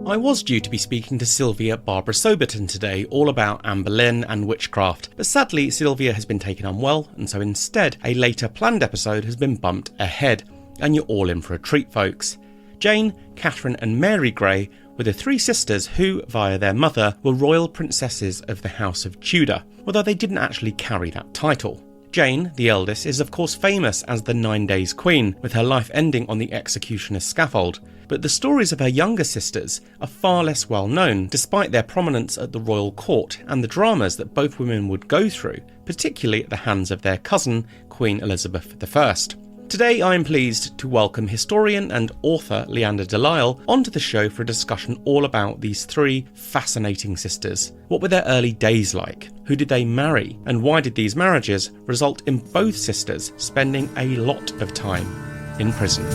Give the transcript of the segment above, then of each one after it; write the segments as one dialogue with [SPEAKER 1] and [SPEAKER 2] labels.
[SPEAKER 1] I was due to be speaking to Sylvia Barbara Soberton today all about Anne Boleyn and witchcraft, but sadly Sylvia has been taken unwell, and so instead a later planned episode has been bumped ahead, and you're all in for a treat, folks. Jane, Katherine and Mary Grey were the three sisters who, via their mother, were royal princesses of the House of Tudor, although they didn't actually carry that title. Jane, the eldest, is of course famous as the 9 Days Queen, with her life ending on the executioner's scaffold, but the stories of her younger sisters are far less well known, despite their prominence at the royal court and the dramas that both women would go through, particularly at the hands of their cousin, Queen Elizabeth I. Today I am pleased to welcome historian and author Leanda de Lisle onto the show for a discussion all about these three fascinating sisters. What were their early days like? Who did they marry? And why did these marriages result in both sisters spending a lot of time in prison?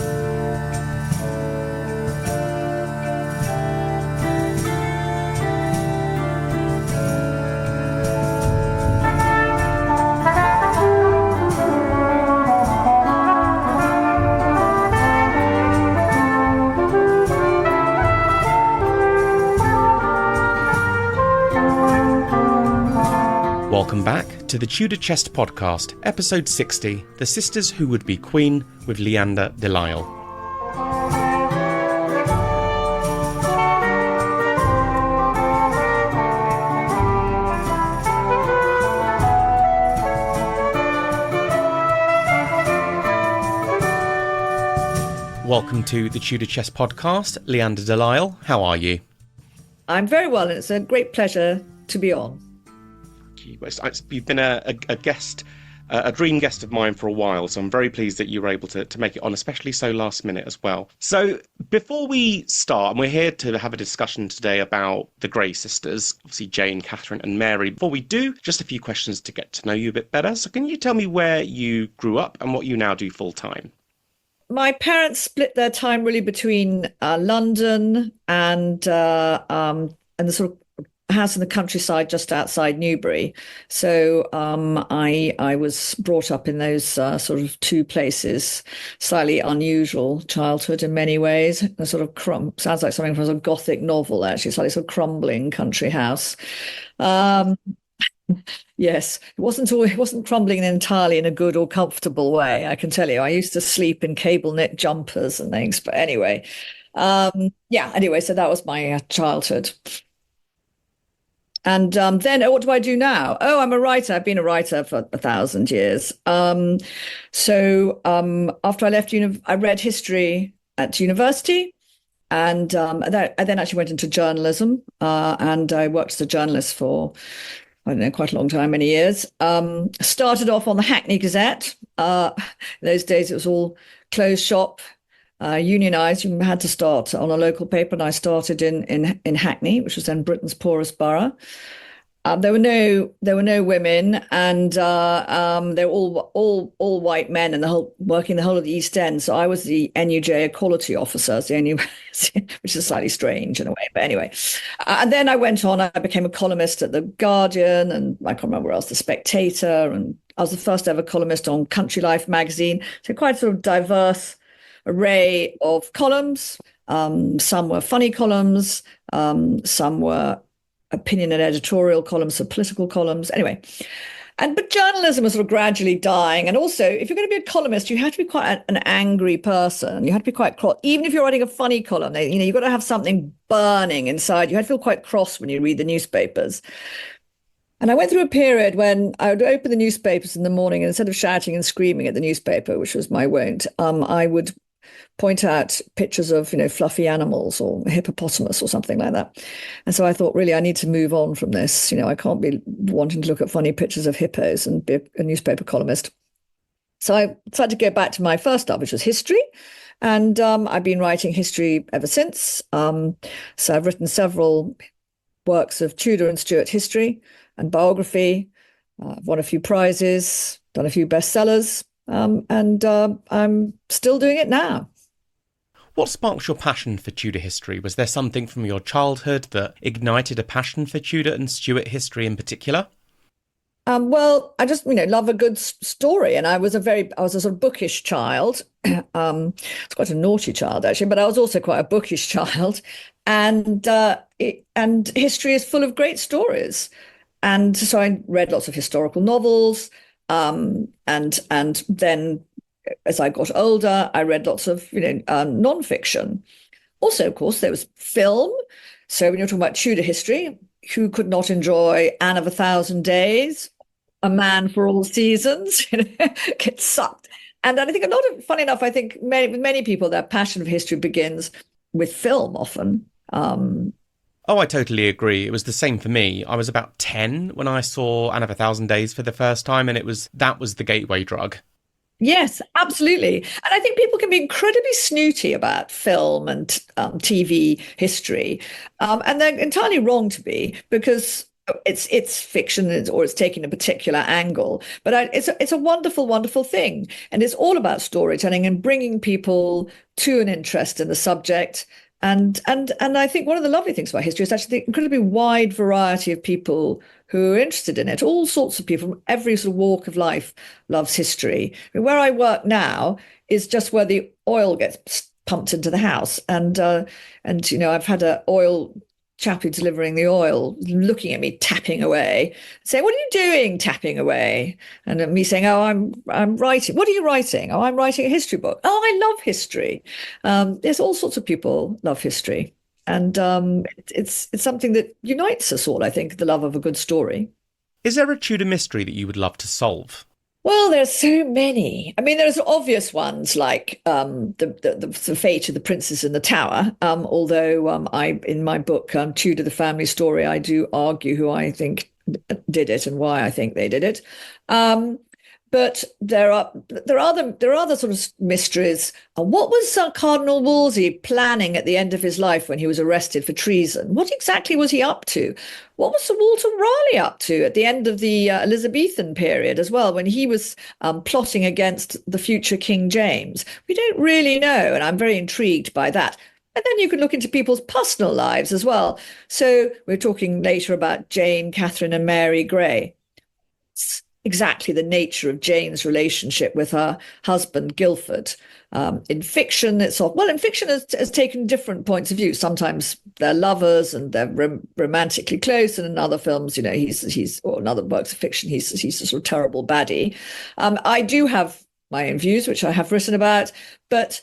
[SPEAKER 1] Welcome back to the Tudor Chest Podcast, episode 60, The Sisters Who Would Be Queen, with Leanda de Lisle. Welcome to the Tudor Chest Podcast, Leanda de Lisle. How are you?
[SPEAKER 2] I'm very well, and it's a great pleasure to be on.
[SPEAKER 1] You've been a guest, a dream guest of mine for a while, so I'm very pleased that you were able to make it on, especially so last minute as well. So before we start, and we're here to have a discussion today about the Grey sisters, obviously Jane, Katherine and Mary. Before we do, just a few questions to get to know you a bit better. So can you tell me where you grew up and what you now do full time?
[SPEAKER 2] My parents split their time really between London and the sort of house in the countryside just outside Newbury. So I was brought up in those sort of two places. Slightly unusual childhood in many ways. A sort of sounds like something from a Gothic novel, actually. Slightly sort of crumbling country house. Yes, it wasn't crumbling entirely in a good or comfortable way, I can tell you. I used to sleep in cable knit jumpers and things, but anyway. So that was my childhood. And then what do I do now? Oh, I'm a writer. I've been a writer for 1,000 years. So after I left I read history at university, and I then actually went into journalism, and I worked as a journalist for, I don't know, quite a long time, many years. Started off on the Hackney Gazette. In those days, it was all closed shop, unionised. You had to start on a local paper, and I started in Hackney, which was then Britain's poorest borough. There were no women, and they were all white men, and working the whole of the East End. So I was the NUJ equality officer, which is slightly strange in a way. But anyway, and then I went on. I became a columnist at the Guardian, and I can't remember where else, the Spectator, and I was the first ever columnist on Country Life magazine. So quite a sort of diverse array of columns. Some were funny columns, some were opinion and editorial columns, so political columns. Anyway, but journalism was sort of gradually dying. And also, if you're going to be a columnist, you have to be quite an angry person. You have to be quite cross. Even if you're writing a funny column, you've got to have something burning inside. You have to feel quite cross when you read the newspapers. And I went through a period when I would open the newspapers in the morning, and instead of shouting and screaming at the newspaper, which was my wont, I would point out pictures of, fluffy animals or a hippopotamus or something like that. And so I thought, really, I need to move on from this. I can't be wanting to look at funny pictures of hippos and be a newspaper columnist. So I decided to go back to my first love, which was history. And I've been writing history ever since. So I've written several works of Tudor and Stuart history and biography. I've won a few prizes, done a few bestsellers, and I'm still doing it now.
[SPEAKER 1] What sparked your passion for Tudor history? Was there something from your childhood that ignited a passion for Tudor and Stuart history in particular?
[SPEAKER 2] Well, I just, love a good story. And I was a sort of bookish child. I was quite a naughty child, actually, but I was also quite a bookish child. and history is full of great stories. And so I read lots of historical novels, and then as I got older, I read lots of nonfiction. Also, of course, there was film. So when you're talking about Tudor history, who could not enjoy Anne of a Thousand Days, A Man for All Seasons, get sucked. And I think a lot of, funny enough, I think many people, their passion for history begins with film often.
[SPEAKER 1] Oh, I totally agree. It was the same for me. I was about 10 when I saw Anne of a Thousand Days for the first time, and that was the gateway drug.
[SPEAKER 2] Yes, absolutely. And I think people can be incredibly snooty about film and TV history. And they're entirely wrong to be, because it's fiction, or it's taking a particular angle. But it's a wonderful, wonderful thing. And it's all about storytelling and bringing people to an interest in the subject. And I think one of the lovely things about history is actually the incredibly wide variety of people who are interested in it. All sorts of people from every sort of walk of life loves history. I mean, where I work now is just where the oil gets pumped into the house, and I've had an oil chappie delivering the oil looking at me tapping away, saying, "What are you doing tapping away?" And me saying, "Oh, I'm writing." "What are you writing?" "Oh, I'm writing a history book." "Oh, I love history." There's all sorts of people love history, and it's something that unites us all, I think, the love of a good story.
[SPEAKER 1] Is there a Tudor mystery that you would love to solve?
[SPEAKER 2] Well, there's so many. I mean, there's obvious ones like the fate of the princes in the Tower. Although in my book Tudor: The Family Story, I do argue who I think did it and why I think they did it. But there are other sort of mysteries. What was Cardinal Wolsey planning at the end of his life when he was arrested for treason? What exactly was he up to? What was Sir Walter Raleigh up to at the end of the Elizabethan period as well, when he was plotting against the future King James? We don't really know, and I'm very intrigued by that. And then you can look into people's personal lives as well. So we're talking later about Jane, Katherine, and Mary Grey. Exactly the nature of Jane's relationship with her husband Guildford. In fiction, in fiction has taken different points of view. Sometimes they're lovers and they're romantically close, and in other films, or in other works of fiction, he's a sort of terrible baddie. I do have my own views, which I have written about, but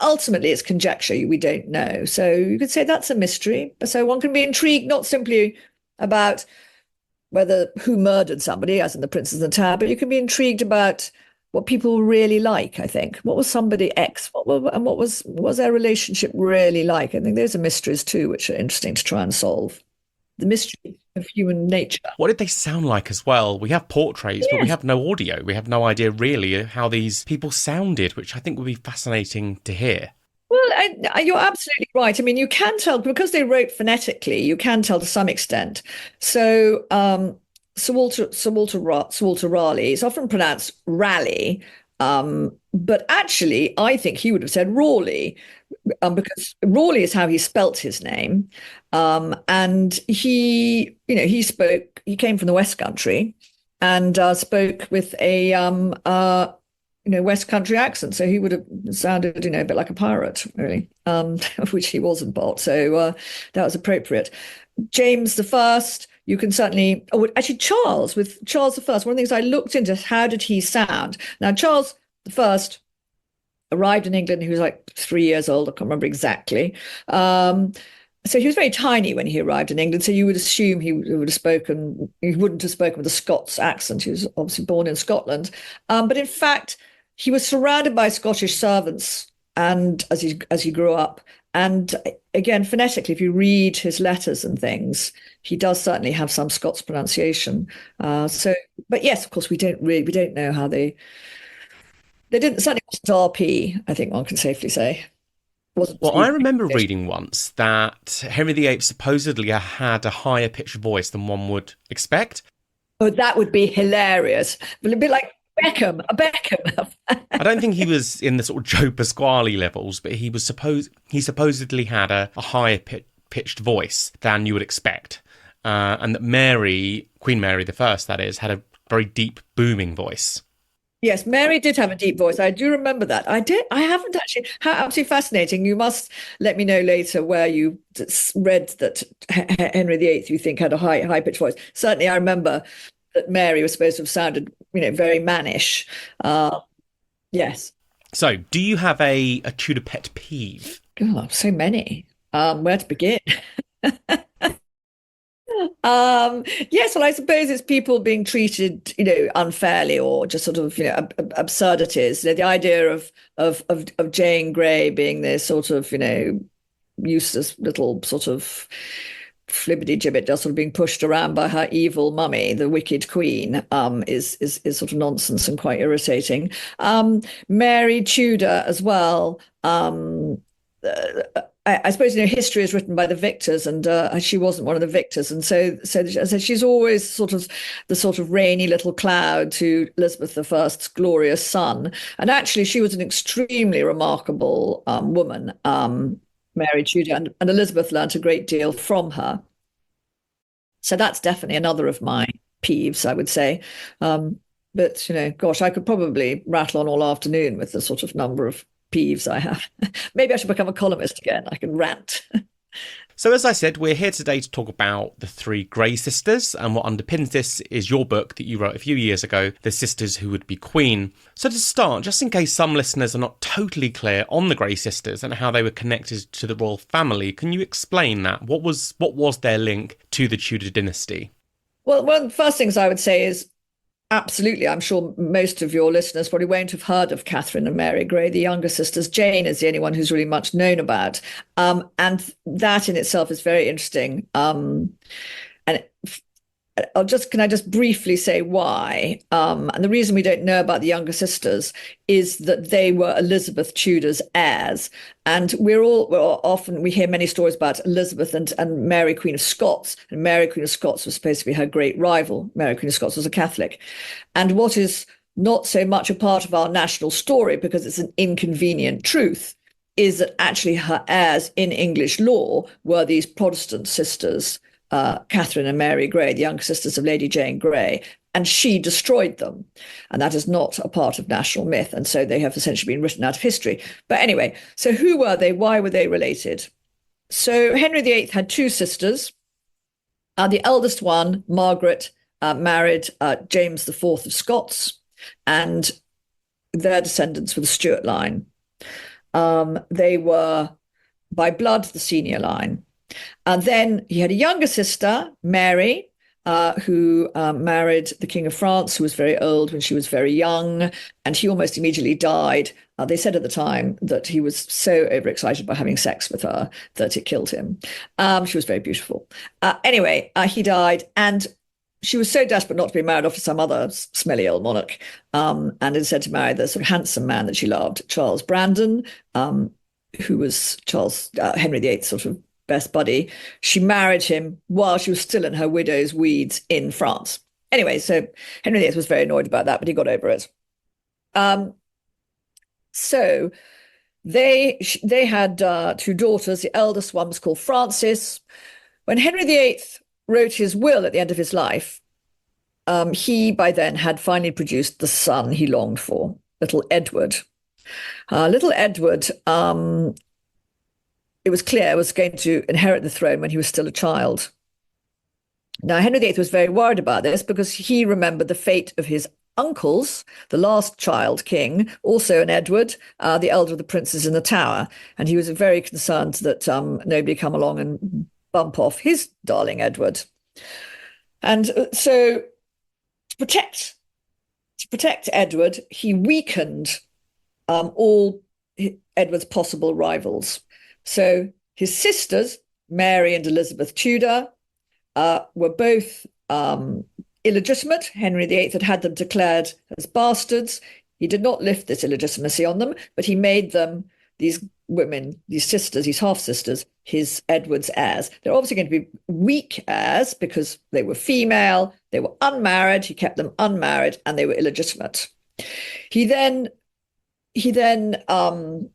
[SPEAKER 2] ultimately it's conjecture. We don't know. So you could say that's a mystery. So one can be intrigued not simply about who murdered somebody, as in the Princes in the Tower, but you can be intrigued about what people really like, I think. What was somebody X? What was their relationship really like? I think those are mysteries too, which are interesting to try and solve. The mystery of human nature.
[SPEAKER 1] What did they sound like as well? We have portraits, but we have no audio. We have no idea really how these people sounded, which I think would be fascinating to hear.
[SPEAKER 2] Well, you're absolutely right. I mean, you can tell because they wrote phonetically. You can tell to some extent. So, Sir Walter Raleigh is often pronounced Raleigh, but actually, I think he would have said Rawley, because Rawley is how he spelt his name, and he came from the West Country, and spoke with a West Country accent. So he would have sounded, a bit like a pirate, really, which he wasn't, but so that was appropriate. James the First, you can certainly, actually with Charles the First, one of the things I looked into, how did he sound? Now, Charles the First arrived in England, he was like 3 years old, I can't remember exactly. So he was very tiny when he arrived in England. So you would assume he wouldn't have spoken with a Scots accent. He was obviously born in Scotland. But in fact, he was surrounded by Scottish servants, and as he grew up, and again phonetically, if you read his letters and things, he does certainly have some Scots pronunciation. But yes, of course, we don't know how they didn't, certainly wasn't RP. I think one can safely say.
[SPEAKER 1] Well, I remember reading once that Henry VIII supposedly had a higher pitched voice than one would expect.
[SPEAKER 2] Oh, that would be hilarious. But a bit like Beckham.
[SPEAKER 1] I don't think he was in the sort of Joe Pasquale levels, but he supposedly had a higher pitched voice than you would expect. And that Queen Mary the First, that is, had a very deep, booming voice.
[SPEAKER 2] Yes, Mary did have a deep voice. I do remember that. I did. I haven't actually. How absolutely fascinating. You must let me know later where you read that Henry VIII you think had a high pitched voice. Certainly, I remember that Mary was supposed to have sounded, very mannish. Yes.
[SPEAKER 1] So, do you have a Tudor pet peeve?
[SPEAKER 2] God, so many. Where to begin? Yes, well, I suppose it's people being treated, unfairly or just sort of, absurdities. The idea of Jane Grey being this sort of, useless little sort of flibbity gibbet, just sort of being pushed around by her evil mummy, the wicked queen, is sort of nonsense and quite irritating. Mary Tudor as well. I suppose history is written by the victors, and she wasn't one of the victors, and so she's always sort of the sort of rainy little cloud to Elizabeth I's glorious son. And actually, she was an extremely remarkable woman, Mary Tudor, and Elizabeth learnt a great deal from her. So that's definitely another of my peeves, I would say. But gosh, I could probably rattle on all afternoon with the sort of number of peeves I have. Maybe I should become a columnist again. I can rant.
[SPEAKER 1] So, as I said, we're here today to talk about the three Grey sisters, and what underpins this is your book that you wrote a few years ago, The Sisters Who Would Be Queen. So to start, just in case some listeners are not totally clear on the Grey sisters and how they were connected to the royal family, can you explain that? What was their link to the Tudor dynasty?
[SPEAKER 2] Well, one of the first things I would say is, absolutely, I'm sure most of your listeners probably won't have heard of Katherine and Mary Grey, the younger sisters. Jane is the only one who's really much known about. And that in itself is very interesting. And can I just briefly say why? And the reason we don't know about the younger sisters is that they were Elizabeth Tudor's heirs. And we hear many stories about Elizabeth and Mary, Queen of Scots. And Mary, Queen of Scots was supposed to be her great rival. Mary, Queen of Scots was a Catholic. And what is not so much a part of our national story, because it's an inconvenient truth, is that actually her heirs in English law were these Protestant sisters, Katherine and Mary Grey, the younger sisters of Lady Jane Grey, and she destroyed them. And that is not a part of national myth. And so they have essentially been written out of history. But anyway, so who were they? Why were they related? So Henry VIII had two sisters. The eldest one, Margaret, married James IV of Scots, and their descendants were the Stuart line. They were by blood the senior line. And then he had a younger sister, Mary, who married the King of France, who was very old when she was very young, and he almost immediately died. They said at the time that he was so overexcited by having sex with her that it killed him. She was very beautiful. Anyway, he died, and she was so desperate not to be married off to some other smelly old monarch, and instead to marry the sort of handsome man that she loved, Charles Brandon, who was Henry VIII's sort of best buddy. She married him while she was still in her widow's weeds in France. Anyway, so Henry VIII was very annoyed about that, but he got over it. So they had two daughters. The eldest one was called Frances. When Henry VIII wrote his will at the end of his life, he by then had finally produced the son he longed for, little Edward. Little Edward, it was clear, was going to inherit the throne when he was still a child. Now, Henry VIII was very worried about this because he remembered the fate of his uncles, the last child king, also an Edward, the elder of the princes in the Tower. And he was very concerned that nobody come along and bump off his darling Edward. And so to protect Edward, he weakened all Edward's possible rivals. So his sisters, Mary and Elizabeth Tudor, were both illegitimate. Henry VIII had them declared as bastards. He did not lift this illegitimacy on them, but he made them, these women, these sisters, these half-sisters, his Edward's heirs. They're obviously going to be weak heirs because they were female, they were unmarried, he kept them unmarried, and they were illegitimate. He then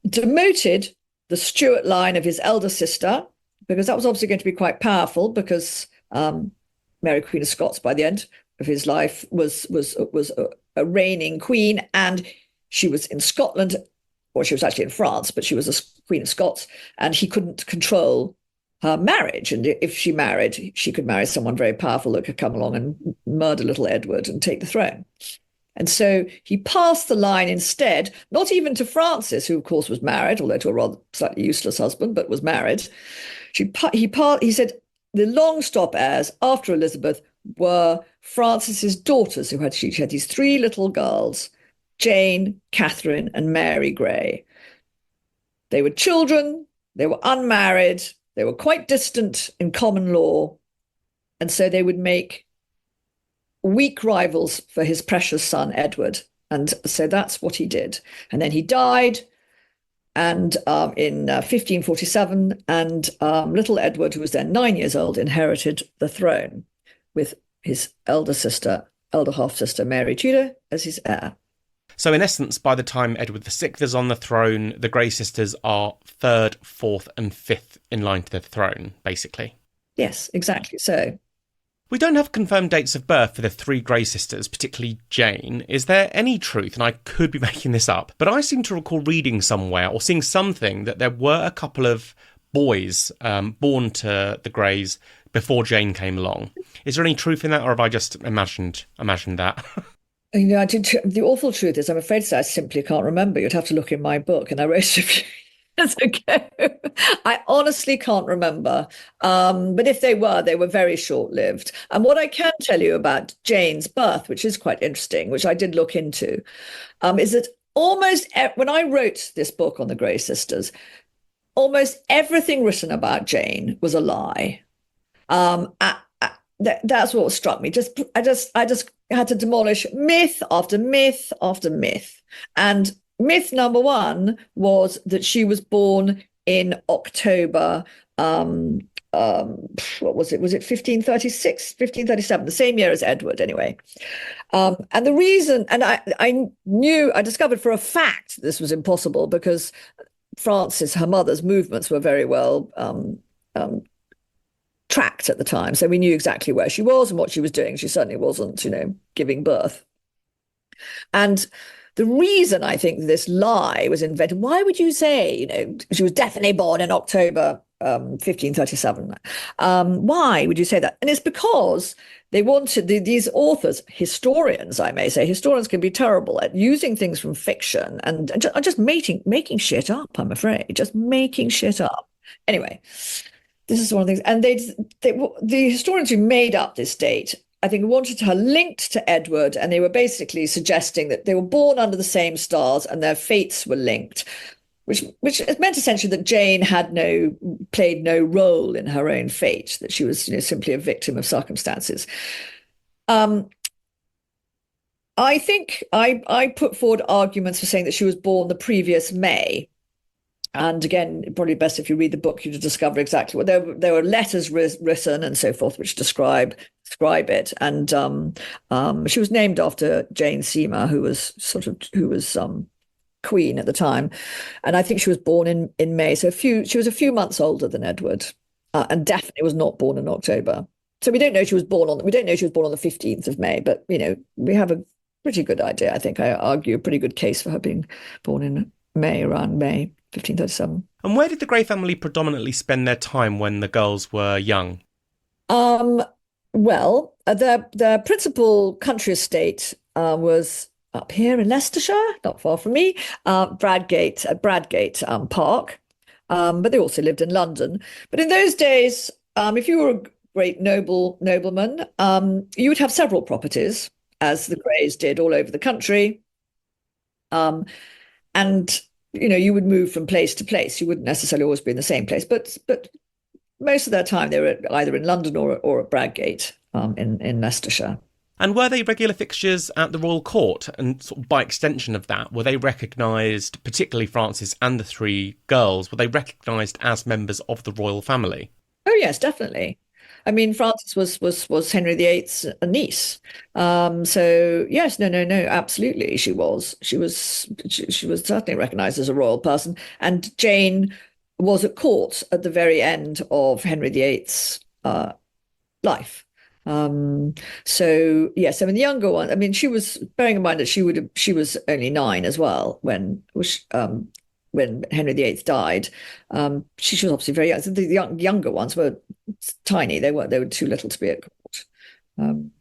[SPEAKER 2] demoted the Stuart line of his elder sister, because that was obviously going to be quite powerful, because Mary Queen of Scots by the end of his life, was a reigning queen, and she was in Scotland, or she was actually in France, but she was a Queen of Scots, and he couldn't control her marriage. And if she married, she could marry someone very powerful that could come along and murder little Edward and take the throne. And so he passed the line instead, not even to Frances, who of course was married, although to a rather slightly useless husband, but was married. He said the long stop heirs after Elizabeth were Frances's daughters, she had these three little girls, Jane, Katherine, and Mary Grey. They were children, they were unmarried, they were quite distant in common law, and so they would make weak rivals for his precious son, Edward. And so that's what he did. And then he died and in 1547, and little Edward, who was then 9 years old, inherited the throne with his elder half-sister, Mary Tudor, as his heir.
[SPEAKER 1] So in essence, by the time Edward VI is on the throne, the Grey sisters are third, fourth and fifth in line to the throne, basically.
[SPEAKER 2] Yes, exactly so.
[SPEAKER 1] We don't have confirmed dates of birth for the three Grey sisters, particularly Jane. Is there any truth, and I could be making this up, but I seem to recall reading somewhere or seeing something that there were a couple of boys born to the Greys before Jane came along. Is there any truth in that, or have I just imagined that?
[SPEAKER 2] The awful truth is, I'm afraid to say, I simply can't remember. You'd have to look in my book, and I wrote it a few years ago. I honestly can't remember. But if they were very short-lived. And what I can tell you about Jane's birth, which is quite interesting, which I did look into, is that when I wrote this book on the Grey sisters, almost everything written about Jane was a lie. That's what struck me. I just had to demolish myth after myth after myth. And myth number one was that she was born in October. What was it? Was it 1536, 1537? The same year as Edward, anyway. And the reason, and I discovered for a fact this was impossible because Frances, her mother's movements were very well tracked at the time. So we knew exactly where she was and what she was doing. She certainly wasn't, giving birth. And the reason I think this lie was invented, why would you say, she was definitely born in October 1537? Why would you say that? And it's because they wanted these authors, historians, I may say, historians can be terrible at using things from fiction and just making shit up, I'm afraid, just making shit up. Anyway, this is one of the things. And the historians who made up this date, I think, wanted her linked to Edward, and they were basically suggesting that they were born under the same stars and their fates were linked, which meant essentially that Jane played no role in her own fate, that she was simply a victim of circumstances. I think I put forward arguments for saying that she was born the previous May. And again, probably best if you read the book, you to discover exactly what there were letters written and so forth which describe it. And she was named after Jane Seymour, who was queen at the time, and I think she was born in May. So she was a few months older than Edward, and definitely was not born in October. So we don't know she was born on the 15th of May, but we have a pretty good idea. I think I argue a pretty good case for her being born in May, around May 1537.
[SPEAKER 1] And where did the Grey family predominantly spend their time when the girls were young?
[SPEAKER 2] Well, their principal country estate was up here in Leicestershire, not far from me, Bradgate Park. But they also lived in London. But in those days, if you were a great nobleman, you would have several properties, as the Greys did all over the country. And you would move from place to place. You wouldn't necessarily always be in the same place, but most of their time they were either in London or at Bradgate in Leicestershire.
[SPEAKER 1] And were they regular fixtures at the royal court? And sort of by extension of that, were they recognised, particularly Frances and the three girls, were they recognised as members of the royal family?
[SPEAKER 2] Oh yes, definitely. I mean, Frances was Henry VIII's niece. So yes, no, absolutely, she was certainly recognised as a royal person. And Jane was at court at the very end of Henry VIII's life. So yes, I mean the younger one. I mean, she was bearing in mind that she was only 9 as well when Henry VIII died. She was obviously very young. So the younger ones were tiny. They were too little to be at court.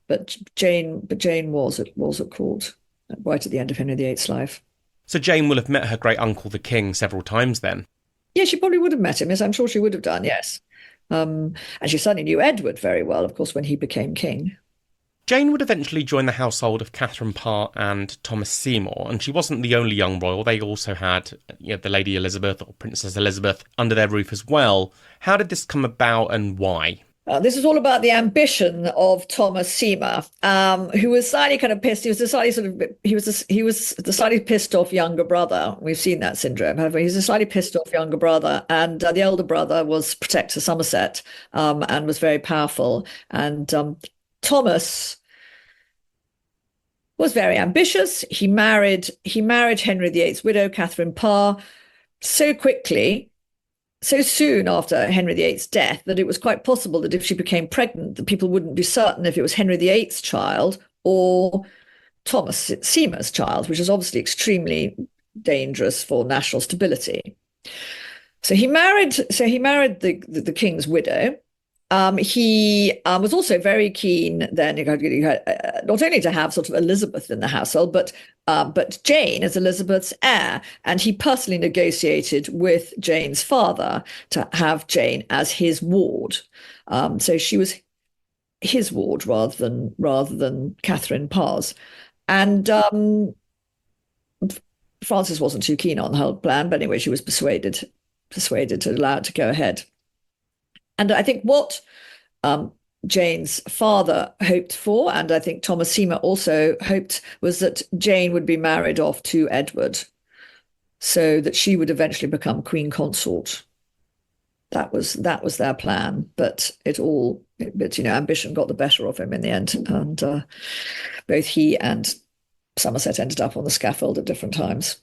[SPEAKER 2] But Jane was at court right at the end of Henry VIII's life.
[SPEAKER 1] So Jane will have met her great uncle, the king, several times then.
[SPEAKER 2] Yeah, she probably would have met him. Yes, I'm sure she would have done. Yes. And she certainly knew Edward very well, of course, when he became king.
[SPEAKER 1] Jane would eventually join the household of Catherine Parr and Thomas Seymour, and she wasn't the only young royal. They also had the Lady Elizabeth, or Princess Elizabeth, under their roof as well. How did this come about and why?
[SPEAKER 2] This is all about the ambition of Thomas Seymour, who was slightly kind of pissed. He was the slightly slightly pissed off younger brother. We've seen that syndrome, haven't we? He's a slightly pissed off younger brother, and the elder brother was Protector Somerset, and was very powerful. And Thomas was very ambitious. He married Henry VIII's widow, Catherine Parr, so quickly, so soon after Henry VIII's death, that it was quite possible that if she became pregnant, that people wouldn't be certain if it was Henry VIII's child or Thomas Seymour's child, which is obviously extremely dangerous for national stability. So he married the king's widow. He was also very keen then not only to have sort of Elizabeth in the household, but Jane as Elizabeth's heir. And he personally negotiated with Jane's father to have Jane as his ward. So she was his ward rather than Catherine Parr's. And Frances wasn't too keen on the whole plan, but anyway, she was persuaded to allow it to go ahead. And I think what Jane's father hoped for, and I think Thomas Seymour also hoped, was that Jane would be married off to Edward, so that she would eventually become queen consort. That was their plan, but ambition got the better of him in the end, and both he and Somerset ended up on the scaffold at different times.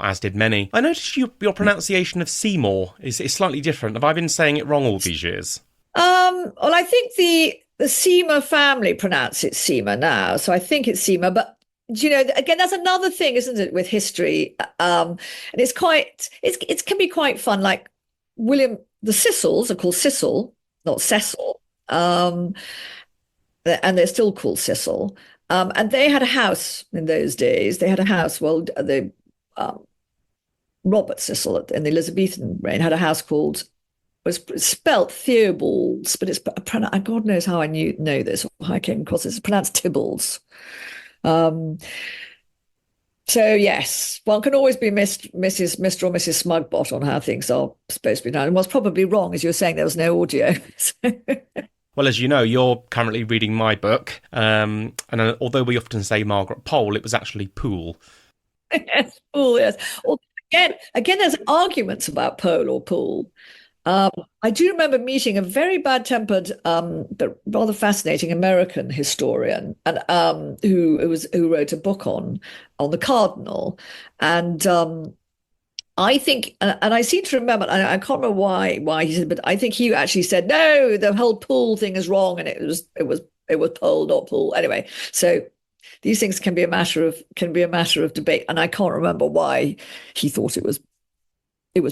[SPEAKER 1] As did many. I noticed your pronunciation of Seymour is slightly different. Have I been saying it wrong all these years?
[SPEAKER 2] Well, I think the Seymour family pronounce it Seymour now, so I think it's Seymour. But again, that's another thing, isn't it, with history? And it can be quite fun. Like the Cecils are called Cecil, not Cecil, and they're still called Cecil. And they had a house in those days. They had a house. Well, Robert Cecil in the Elizabethan reign had a house was spelt Theobalds, but it's God knows how I know this, or how I came across this. It's pronounced Tibbalds. So yes, one can always be Mr. or Mrs. Smugbot on how things are supposed to be done. And what's probably wrong, as you were saying, there was no audio.
[SPEAKER 1] Well, as you know, you're currently reading my book, and although we often say Margaret Pole, it was actually Poole.
[SPEAKER 2] Yes, Poole, yes. Well, again, there's arguments about Pole or Poole. I do remember meeting a very bad-tempered, but rather fascinating American historian, and who wrote a book on the cardinal, and I think, and I seem to remember, and I can't remember why he said, but I think he actually said no, the whole Poole thing is wrong, and it was Pole, not Poole. Anyway, so these things can be a matter of debate, and I can't remember why he thought it was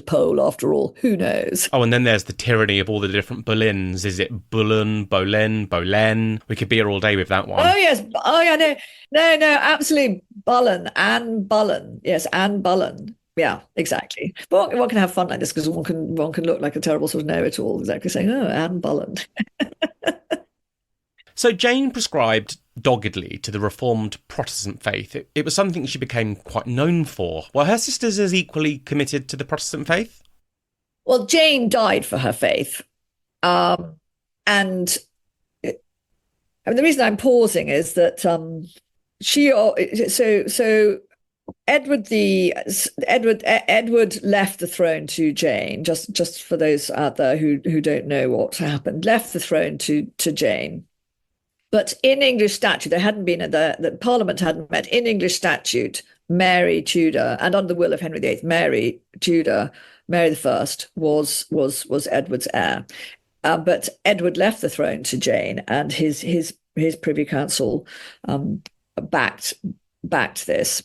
[SPEAKER 2] Pole after all. Who knows?
[SPEAKER 1] Oh, and then there's the tyranny of all the different Boleyns. Is it Bullen, Boleyn, Boleyn? We could be here all day with that one.
[SPEAKER 2] Oh yes. Oh yeah. No. Absolutely, Bullen, Anne Bullen. Yes, Anne Bullen. Yeah, exactly. But one can have fun like this because one can look like a terrible sort of know-it-all, exactly saying, "Oh, Anne Bullen."
[SPEAKER 1] So Jane prescribed doggedly to the Reformed Protestant faith. It was something she became quite known for. Were her sisters as equally committed to the Protestant faith?
[SPEAKER 2] Well, Jane died for her faith. And the reason I'm pausing is that Edward left the throne to Jane. Just for those out there who don't know what happened, left the throne to Jane. But in English statute, the Parliament hadn't met. In English statute, Mary Tudor, and under the will of Henry VIII, Mary Tudor, Mary I, was Edward's heir. But Edward left the throne to Jane, and his Privy Council backed this.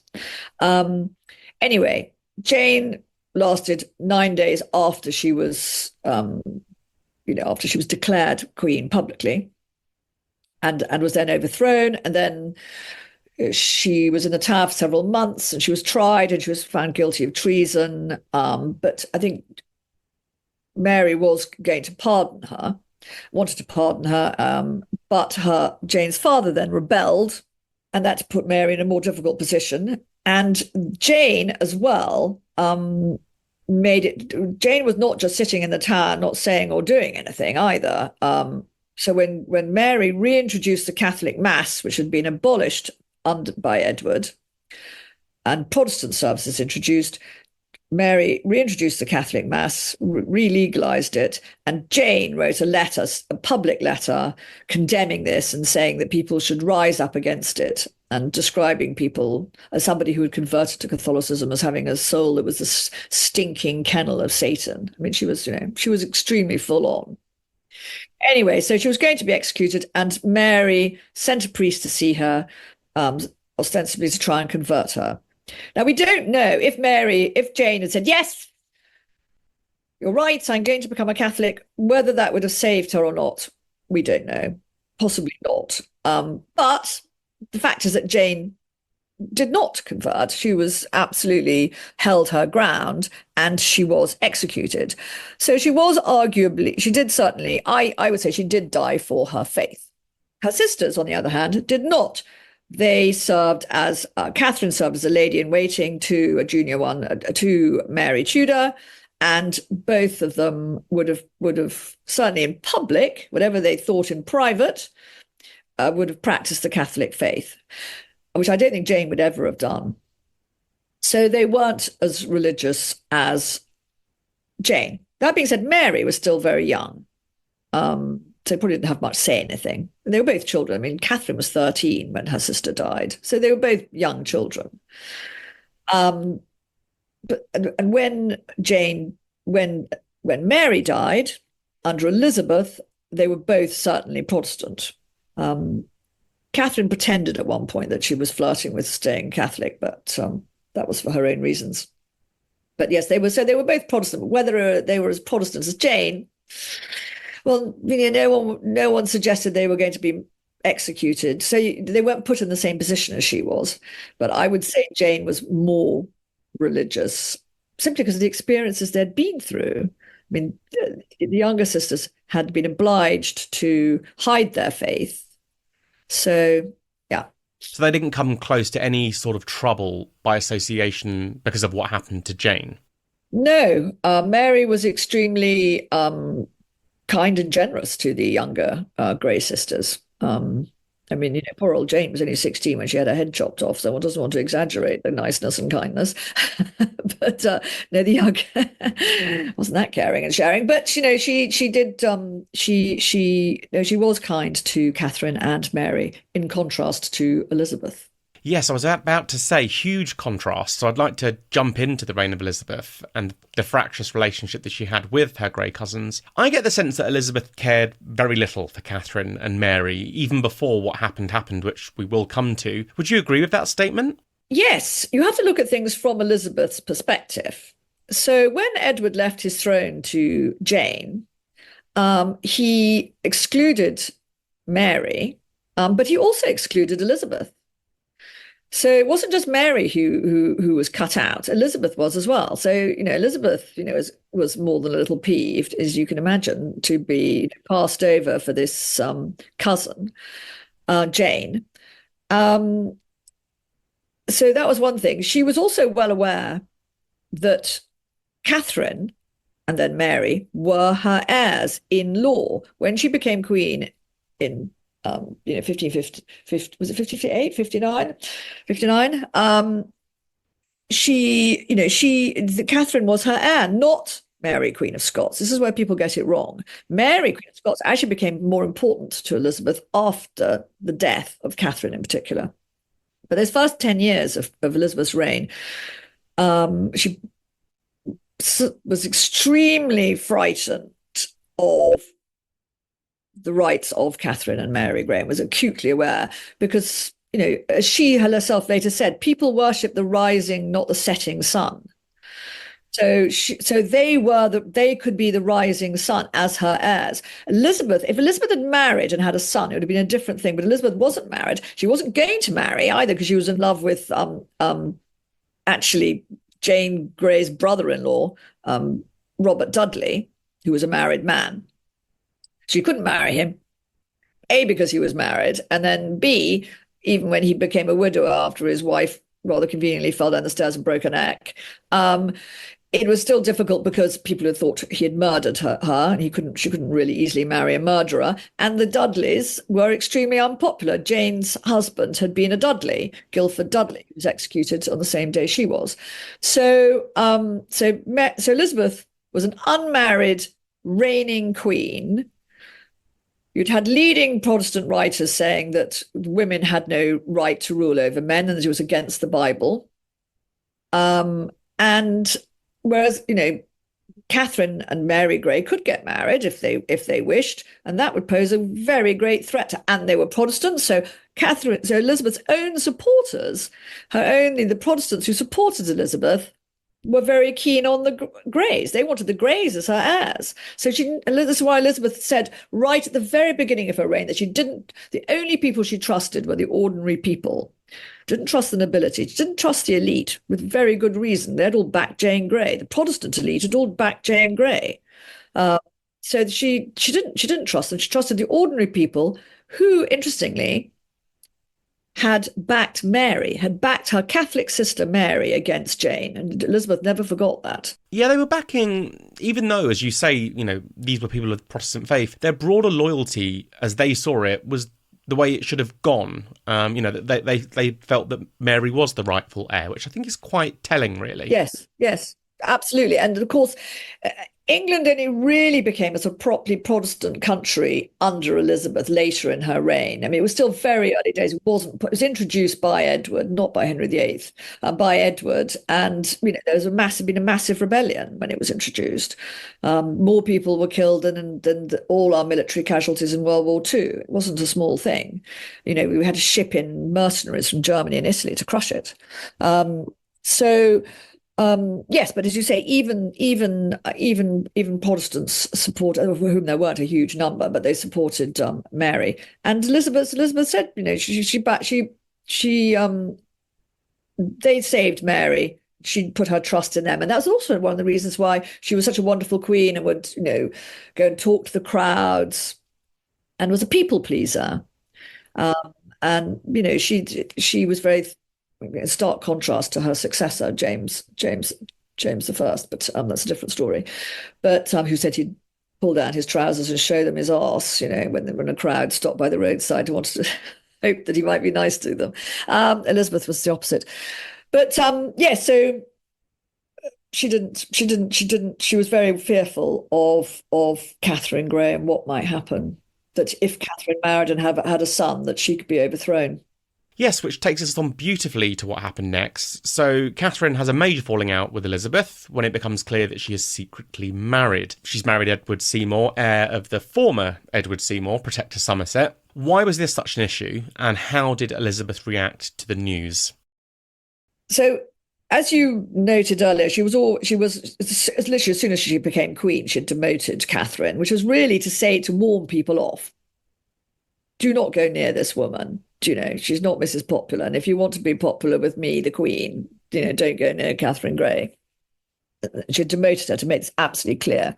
[SPEAKER 2] Anyway, Jane lasted 9 days after she was, after she was declared queen publicly, and was then overthrown, and then she was in the Tower for several months, and she was tried, and she was found guilty of treason. But I think Mary was going to pardon her, wanted to pardon her, but Jane's father then rebelled, and that put Mary in a more difficult position. And Jane as well Jane was not just sitting in the Tower, not saying or doing anything either. So when Mary reintroduced the Catholic Mass, which had been abolished by Edward, and Protestant services introduced, Mary reintroduced the Catholic Mass, re-legalized it, and Jane wrote a public letter condemning this and saying that people should rise up against it, and describing people as somebody who had converted to Catholicism as having a soul that was the stinking kennel of Satan. I mean, she was extremely full on. Anyway, so she was going to be executed, and Mary sent a priest to see her, ostensibly to try and convert her. Now, we don't know if Jane had said, yes, you're right, I'm going to become a Catholic, whether that would have saved her or not, we don't know. Possibly not. But the fact is that Jane did not convert. She was absolutely held her ground, and she was executed. So she did certainly, I would say she did die for her faith. Her sisters, on the other hand, did not. They served as, Catherine served as a lady in waiting to a junior one, to Mary Tudor, and both of them would have certainly in public, whatever they thought in private, would have practiced the Catholic faith, which I don't think Jane would ever have done. So they weren't as religious as Jane. That being said, Mary was still very young. So probably didn't have much say in anything. And they were both children. I mean, Catherine was 13 when her sister died. So they were both young children. But when Mary died, under Elizabeth, they were both certainly Protestant. Catherine pretended at one point that she was flirting with staying Catholic, but that was for her own reasons. But yes, they were both Protestant. Whether they were as Protestant as Jane, well, no one suggested they were going to be executed. So they weren't put in the same position as she was. But I would say Jane was more religious, simply because of the experiences they'd been through. I mean, the younger sisters had been obliged to hide their faith. So, yeah.
[SPEAKER 1] So they didn't come close to any sort of trouble by association because of what happened to Jane?
[SPEAKER 2] No. Mary was extremely kind and generous to the younger Grey sisters. I mean, poor old Jane was only 16 when she had her head chopped off, so one doesn't want to exaggerate the niceness and kindness. But no, the young wasn't that caring and sharing. But she was kind to Catherine and Mary, in contrast to Elizabeth.
[SPEAKER 1] Yes, I was about to say huge contrast. So I'd like to jump into the reign of Elizabeth and the fractious relationship that she had with her Grey cousins. I get the sense that Elizabeth cared very little for Catherine and Mary, even before what happened, which we will come to. Would you agree with that statement?
[SPEAKER 2] Yes, you have to look at things from Elizabeth's perspective. So when Edward left his throne to Jane, he excluded Mary, but he also excluded Elizabeth. So it wasn't just Mary who was cut out. Elizabeth was as well. So, Elizabeth, was more than a little peeved, as you can imagine, to be passed over for this cousin, Jane. So that was one thing. She was also well aware that Catherine and then Mary were her heirs in law. When she became queen in 1550, was it 58, 59? 59. Catherine was her heir, not Mary, Queen of Scots. This is where people get it wrong. Mary, Queen of Scots, actually became more important to Elizabeth after the death of Catherine in particular. But those first 10 years of Elizabeth's reign, she was extremely frightened of the rights of Katherine and Mary Grey, and was acutely aware because, as she herself later said, people worship the rising, not the setting sun. So they could be the rising sun as her heirs. If Elizabeth had married and had a son, it would have been a different thing. But Elizabeth wasn't married. She wasn't going to marry either because she was in love with actually Jane Grey's brother-in-law, Robert Dudley, who was a married man. She couldn't marry him, A, because he was married, and then B, even when he became a widower after his wife rather conveniently fell down the stairs and broke her neck. It was still difficult because people had thought he had murdered her, and she couldn't really easily marry a murderer. And the Dudleys were extremely unpopular. Jane's husband had been a Dudley, Guildford Dudley, who was executed on the same day she was. So Elizabeth was an unmarried reigning queen. You'd had leading Protestant writers saying that women had no right to rule over men and that it was against the Bible. And whereas, Katherine and Mary Grey could get married if they wished, and that would pose a very great threat and they were Protestants. So Elizabeth's own supporters, the Protestants who supported Elizabeth, were very keen on the Greys. They wanted the Greys as her heirs. So this is why Elizabeth said right at the very beginning of her reign that the only people she trusted were the ordinary people. Didn't trust the nobility. She didn't trust the elite, with very good reason. They had all backed Jane Grey. The Protestant elite had all backed Jane Grey. So she didn't trust them. She trusted the ordinary people who, interestingly, had backed her Catholic sister Mary against Jane, and Elizabeth never forgot that.
[SPEAKER 1] Yeah, they were backing, even though, as you say, these were people of Protestant faith, their broader loyalty, as they saw it, was the way it should have gone. They felt that Mary was the rightful heir, which I think is quite telling, really.
[SPEAKER 2] Yes, absolutely. And of course, England only really became a sort of properly Protestant country under Elizabeth later in her reign. I mean, it was still very early days. It was introduced by Edward, not by Henry VIII, by Edward. And, there was been a massive rebellion when it was introduced. More people were killed than all our military casualties in World War II. It wasn't a small thing. We had to ship in mercenaries from Germany and Italy to crush it. Yes, but as you say, even Protestants supported, of whom there weren't a huge number, but they supported Mary. And Elizabeth said, they saved Mary. She put her trust in them, and that's also one of the reasons why she was such a wonderful queen and would, go and talk to the crowds, and was a people pleaser. And she was very stark contrast to her successor, James I, but that's a different story. But who said he'd pull down his trousers and show them his arse, when a crowd stopped by the roadside who wanted to hope that he might be nice to them. Elizabeth was the opposite. But so she was very fearful of Catherine Grey and what might happen, that if Catherine married and had a son, that she could be overthrown.
[SPEAKER 1] Yes, which takes us on beautifully to what happened next. So Catherine has a major falling out with Elizabeth when it becomes clear that she is secretly married. She's married Edward Seymour, heir of the former Edward Seymour, Protector Somerset. Why was this such an issue, and how did Elizabeth react to the news?
[SPEAKER 2] So, as you noted earlier, she was literally, as soon as she became queen, she had demoted Catherine, which was really to warn people off. Do not go near this woman. She's not Mrs. Popular. And if you want to be popular with me, the Queen, don't go near Catherine Grey. She demoted her to make this absolutely clear.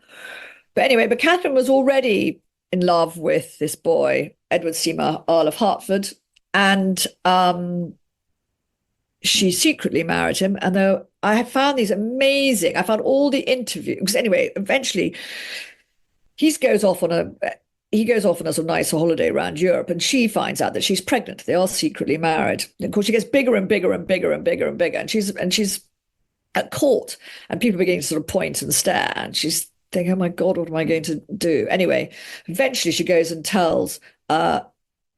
[SPEAKER 2] But Catherine was already in love with this boy, Edward Seymour, Earl of Hertford. And she secretly married him. And though I found all the interviews. Because anyway, eventually he goes off on a sort of nice holiday around Europe, and she finds out that she's pregnant. They are secretly married. And of course, she gets bigger and bigger and bigger and bigger and bigger. And she's at court, and people are beginning to sort of point and stare. And she's thinking, "Oh my God, what am I going to do?" Anyway, eventually she goes and tells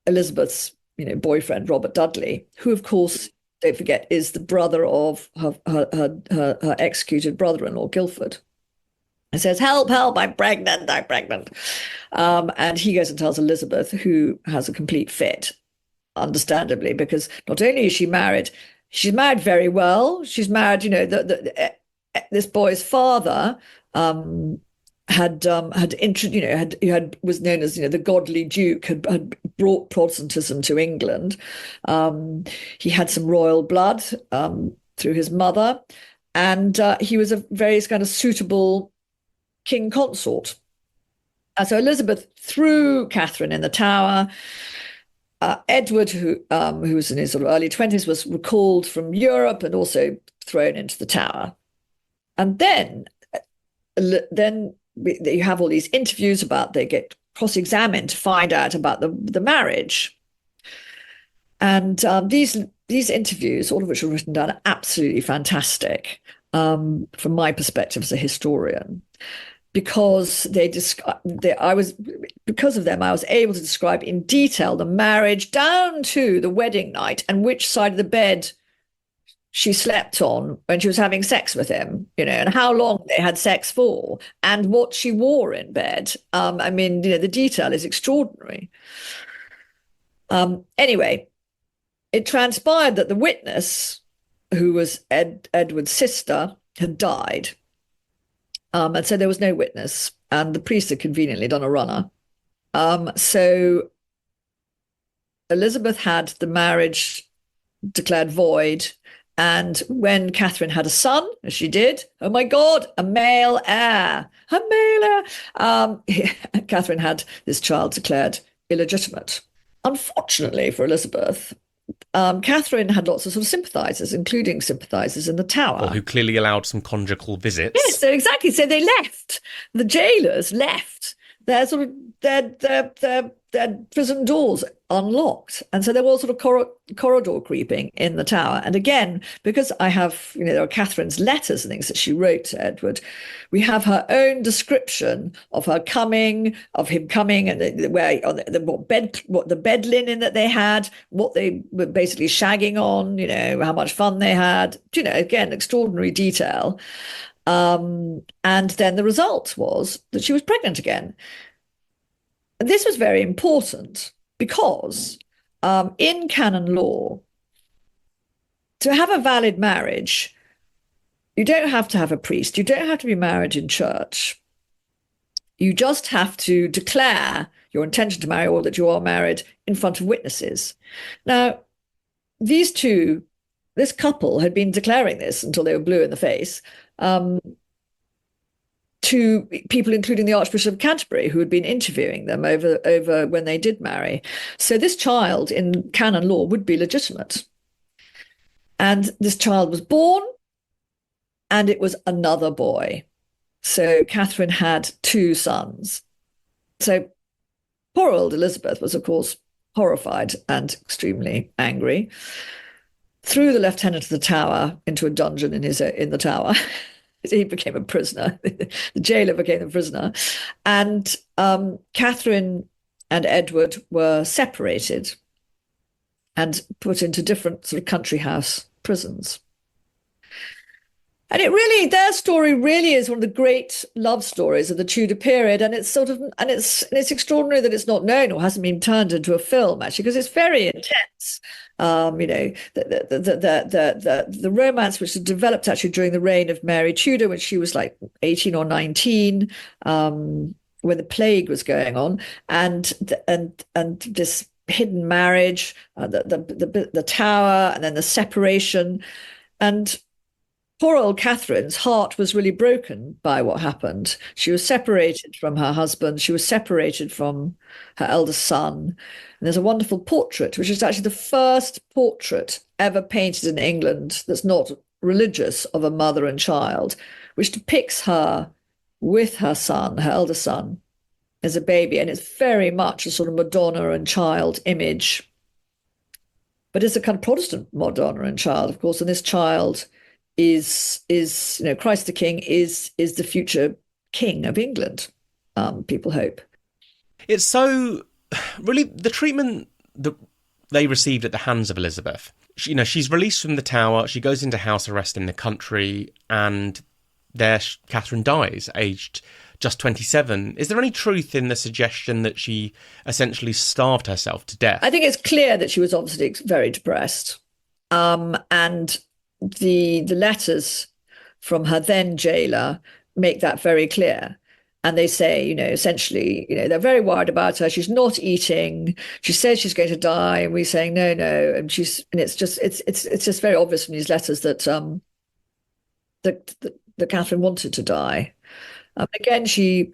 [SPEAKER 2] Elizabeth's, boyfriend Robert Dudley, who, of course, don't forget, is the brother of her executed brother-in-law, Guildford. and says, help, help, I'm pregnant, I'm pregnant. And he goes and tells Elizabeth, who has a complete fit, understandably, because not only is she married, she's married very well. She's married, this boy's father had was known as the godly Duke, had brought Protestantism to England. He had some royal blood through his mother, and he was a very kind of suitable king consort. So Elizabeth threw Catherine in the Tower. Edward, who was in his sort of early 20s, was recalled from Europe and also thrown into the Tower. And then you have all these interviews they get cross-examined to find out about the marriage. And these interviews, all of which were written down, are absolutely fantastic from my perspective as a historian, because because of them, I was able to describe in detail the marriage down to the wedding night and which side of the bed she slept on when she was having sex with him, and how long they had sex for and what she wore in bed. The detail is extraordinary. Anyway, it transpired that the witness, who was Edward's sister, had died. And so there was no witness, and the priest had conveniently done a runner. So Elizabeth had the marriage declared void, and when Catherine had a son, as she did, oh my God, a male heir. Catherine had this child declared illegitimate. Unfortunately for Elizabeth, Catherine had lots of sort of sympathisers, including sympathisers in the Tower.
[SPEAKER 1] Well, who clearly allowed some conjugal visits.
[SPEAKER 2] Yes, so exactly. So they left. The jailers left their sort of their prison doors unlocked, and so there was sort of corridor creeping in the Tower. And again, because I have, there are Catherine's letters and things that she wrote to Edward, we have her own description of him coming, and what the bed linen that they had, what they were basically shagging on, how much fun they had, again, extraordinary detail. And then the result was that she was pregnant again. And this was very important because in canon law, to have a valid marriage, you don't have to have a priest. You don't have to be married in church. You just have to declare your intention to marry or that you are married in front of witnesses. Now, this couple had been declaring this until they were blue in the face, to people, including the Archbishop of Canterbury, who had been interviewing them over when they did marry. So this child in canon law would be legitimate. And this child was born, and it was another boy. So Catherine had 2 sons. So poor old Elizabeth was, of course, horrified and extremely angry. Threw the lieutenant of the Tower into a dungeon in the Tower. He became a prisoner. The jailer became a prisoner. And Catherine and Edward were separated and put into different sort of country house prisons. And their story really is one of the great love stories of the Tudor period. And it's it's extraordinary that it's not known or hasn't been turned into a film, actually, because it's very intense. The romance which had developed actually during the reign of Mary Tudor, when she was like 18 or 19, when the plague was going on, and this hidden marriage, the Tower, and then the separation. And poor old Catherine's heart was really broken by what happened. She was separated from her husband. She was separated from her eldest son. And there's a wonderful portrait, which is actually the first portrait ever painted in England that's not religious, of a mother and child, which depicts her with her son, her eldest son, as a baby. And it's very much a sort of Madonna and child image. But it's a kind of Protestant Madonna and child, of course. And this child is Christ the King is the future king of England, people hope.
[SPEAKER 1] It's so really the treatment that they received at the hands of Elizabeth. She's released from the Tower, she goes into house arrest in the country, and Catherine dies, aged just 27. Is there any truth in the suggestion that she essentially starved herself to death?
[SPEAKER 2] I think it's clear that she was obviously very depressed. And the letters from her then jailer make that very clear. And they say, essentially, they're very worried about her. She's not eating. She says she's going to die, and we're saying no, no. And it's just very obvious from these letters that that Catherine wanted to die. Again, she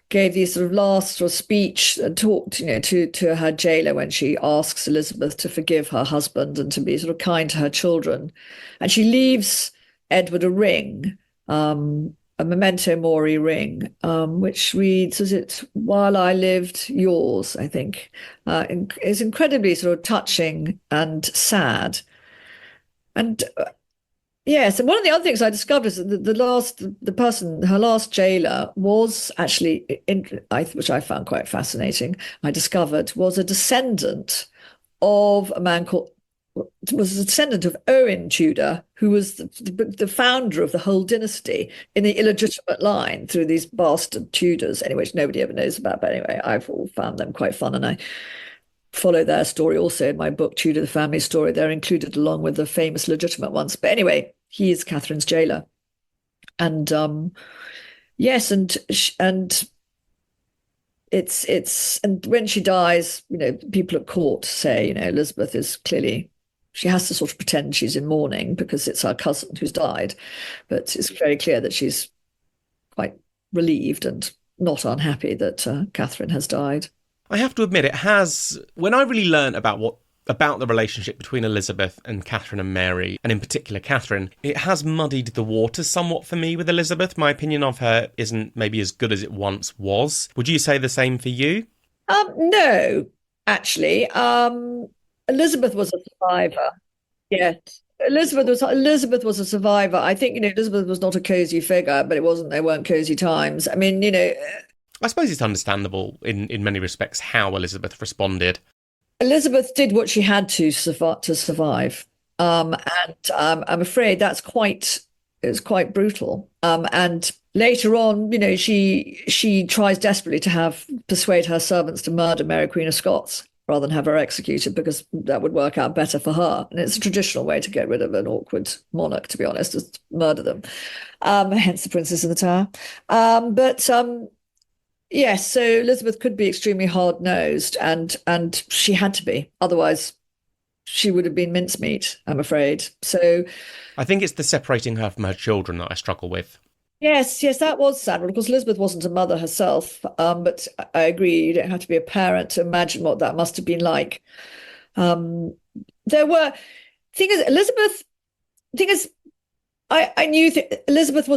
[SPEAKER 2] gave these sort of last sort of speech and talked, to her jailer when she asks Elizabeth to forgive her husband and to be sort of kind to her children. And she leaves Edward a ring, a memento mori ring, which reads, is it, "While I lived, yours," I think. Is incredibly sort of touching and sad. And yes, and one of the other things I discovered is that the person, her last jailer, was actually, which I found quite fascinating, I discovered was a descendant of a man called, was a descendant of Owen Tudor, who was the founder of the whole dynasty in the illegitimate line through these bastard Tudors, anyway, which nobody ever knows about. But anyway, I've all found them quite fun, and I follow their story also in my book, Tudor, the Family Story. They're included along with the famous legitimate ones. But anyway, he is Catherine's jailer. And yes, and and when she dies, people at court say, Elizabeth is clearly, she has to sort of pretend she's in mourning because it's her cousin who's died. But it's very clear that she's quite relieved and not unhappy that Catherine has died.
[SPEAKER 1] I have to admit, it has, when I really learned about the relationship between Elizabeth and Katherine and Mary, and in particular Catherine, it has muddied the waters somewhat for me with Elizabeth. My opinion of her isn't maybe as good as it once was. Would you say the same for you?
[SPEAKER 2] No, actually. Elizabeth was a survivor. Yes. Elizabeth was a survivor. I think, Elizabeth was not a cozy figure, but they weren't cozy times. I mean,
[SPEAKER 1] I suppose it's understandable in many respects how Elizabeth responded.
[SPEAKER 2] Elizabeth did what she had to survive. And I'm afraid it's quite brutal. And later on, she tries desperately to persuade her servants to murder Mary, Queen of Scots, rather than have her executed, because that would work out better for her. And it's a traditional way to get rid of an awkward monarch, to be honest, is to murder them. Hence the Princess in the Tower. Yes, so Elizabeth could be extremely hard-nosed, and she had to be. Otherwise, she would have been mincemeat, I'm afraid. So
[SPEAKER 1] I think it's the separating her from her children that I struggle with.
[SPEAKER 2] Yes, that was sad. Well, of course, Elizabeth wasn't a mother herself, but I agree, you don't have to be a parent to imagine what that must have been like. There were, I knew Elizabeth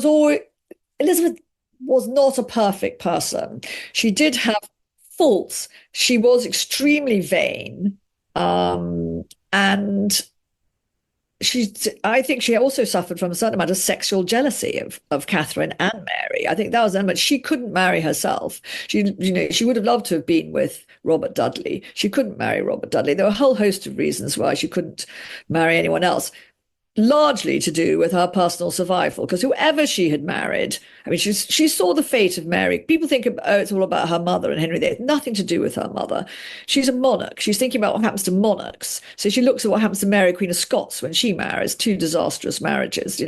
[SPEAKER 2] was not a perfect person. She did have faults. She was extremely vain, and I think she also suffered from a certain amount of sexual jealousy of Catherine and Mary. I think that was an element. She couldn't marry herself. She would have loved to have been with Robert Dudley. She couldn't marry Robert Dudley. There were a whole host of reasons why she couldn't marry anyone else, largely to do with her personal survival, because whoever she had married, I mean, she saw the fate of Mary. People think, it's all about her mother and Henry. They had nothing to do with her mother. She's a monarch. She's thinking about what happens to monarchs. So she looks at what happens to Mary, Queen of Scots, when she marries, two disastrous marriages.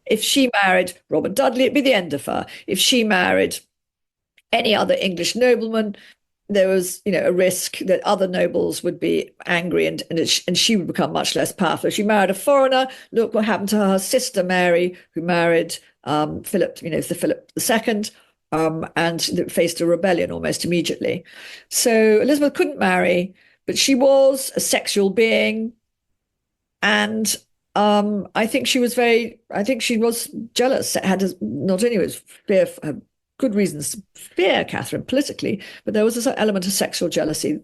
[SPEAKER 2] If she married Robert Dudley, it'd be the end of her. If she married any other English nobleman, there was, a risk that other nobles would be angry and she would become much less powerful. If she married a foreigner, look what happened to her sister Mary, who married Philip, Philip II, and faced a rebellion almost immediately. So Elizabeth couldn't marry, but she was a sexual being, and I think she was jealous. Had not only was fear. Good reasons to fear Catherine politically, but there was an element of sexual jealousy.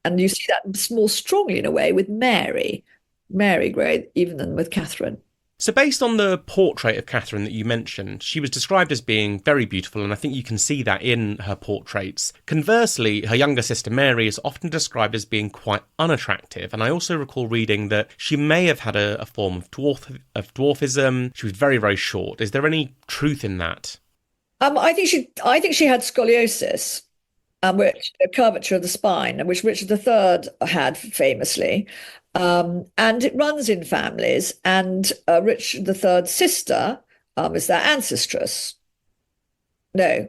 [SPEAKER 2] And you see that more strongly in a way with Mary Grey, even than with Catherine.
[SPEAKER 1] So based on the portrait of Catherine that you mentioned, she was described as being very beautiful, and I think you can see that in her portraits. Conversely, her younger sister Mary is often described as being quite unattractive, and I also recall reading that she may have had a form of dwarfism. She was very, very short. Is there any truth in that?
[SPEAKER 2] I think she had scoliosis, which a curvature of the spine, which Richard III had famously. And it runs in families, and Richard III's sister is their ancestress. No,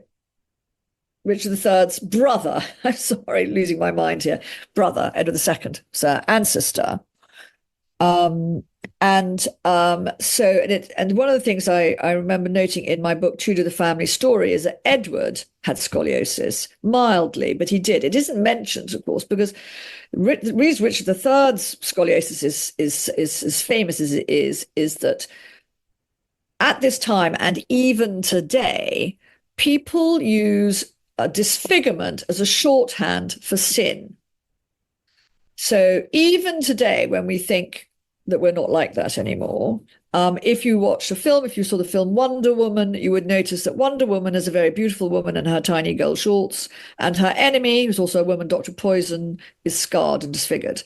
[SPEAKER 2] Richard III's brother. I'm sorry, losing my mind here. Brother, Edward II, so ancestor. Um, and one of the things I remember noting in my book, Tudor, the Family Story, is that Edward had scoliosis mildly, but he did. It isn't mentioned, of course, because the reason Richard III's scoliosis is as famous as it is that at this time and even today, people use disfigurement as a shorthand for sin. So even today, when we think that we're not like that anymore, if you watch a film, if you saw the film Wonder Woman, you would notice that Wonder Woman is a very beautiful woman in her tiny girl shorts, and her enemy, who's also a woman, Dr. Poison, is scarred and disfigured,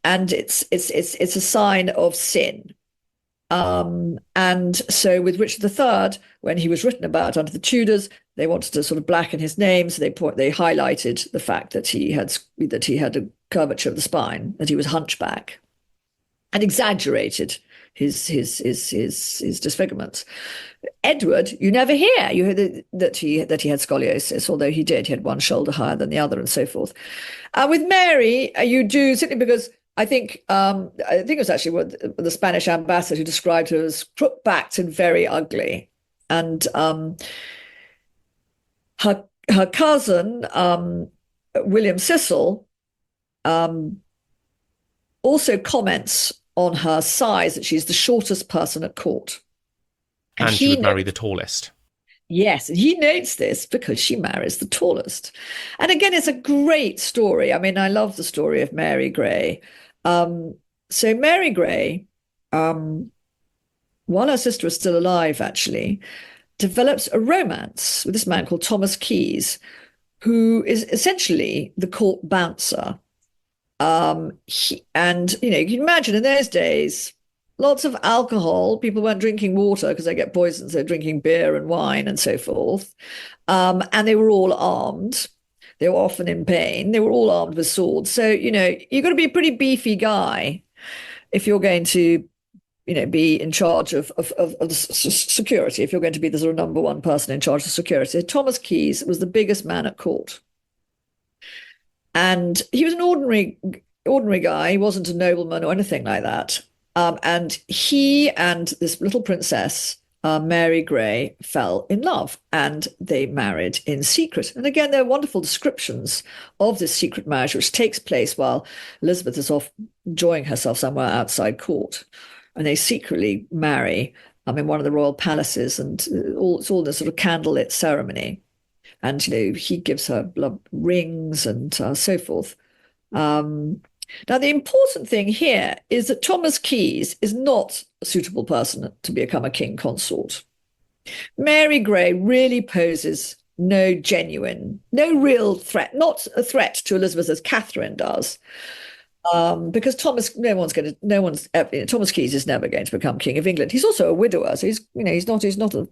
[SPEAKER 2] and it's a sign of sin. And so with Richard III, when he was written about under the Tudors, they wanted to sort of blacken his name, so they highlighted the fact that he had a curvature of the spine, that he was hunchback, and exaggerated his disfigurements. Edward, you never hear. You hear that he had scoliosis, although he did. He had one shoulder higher than the other, and so forth. With Mary, you do simply because I think it was actually the Spanish ambassador who described her as crook-backed and very ugly, and her cousin William Cecil also comments on her size, that she's the shortest person at court.
[SPEAKER 1] And she would marry the tallest.
[SPEAKER 2] Yes, and he notes this because she marries the tallest. And again, it's a great story. I mean, I love the story of Mary Grey. So Mary Grey, while her sister was still alive, actually, develops a romance with this man called Thomas Keyes, who is essentially the court bouncer. You can imagine in those days, lots of alcohol. People weren't drinking water because they get poisoned. So they're drinking beer and wine and so forth. And they were all armed. They were often in pain. They were all armed with swords. So, you've got to be a pretty beefy guy if you're going to, be in charge of the security, if you're going to be the sort of number one person in charge of security. Thomas Keyes was the biggest man at court. And he was an ordinary guy. He wasn't a nobleman or anything like that. And he and this little princess, Mary Grey, fell in love, and they married in secret. And again, there are wonderful descriptions of this secret marriage, which takes place while Elizabeth is off enjoying herself somewhere outside court. And they secretly marry in one of the royal palaces, and it's all this sort of candlelit ceremony. And, he gives her rings and so forth. Now, the important thing here is that Thomas Keyes is not a suitable person to become a king consort. Mary Grey really poses no real threat, not a threat to Elizabeth as Catherine does. Because Thomas Keyes is never going to become king of England. He's also a widower, so he's not a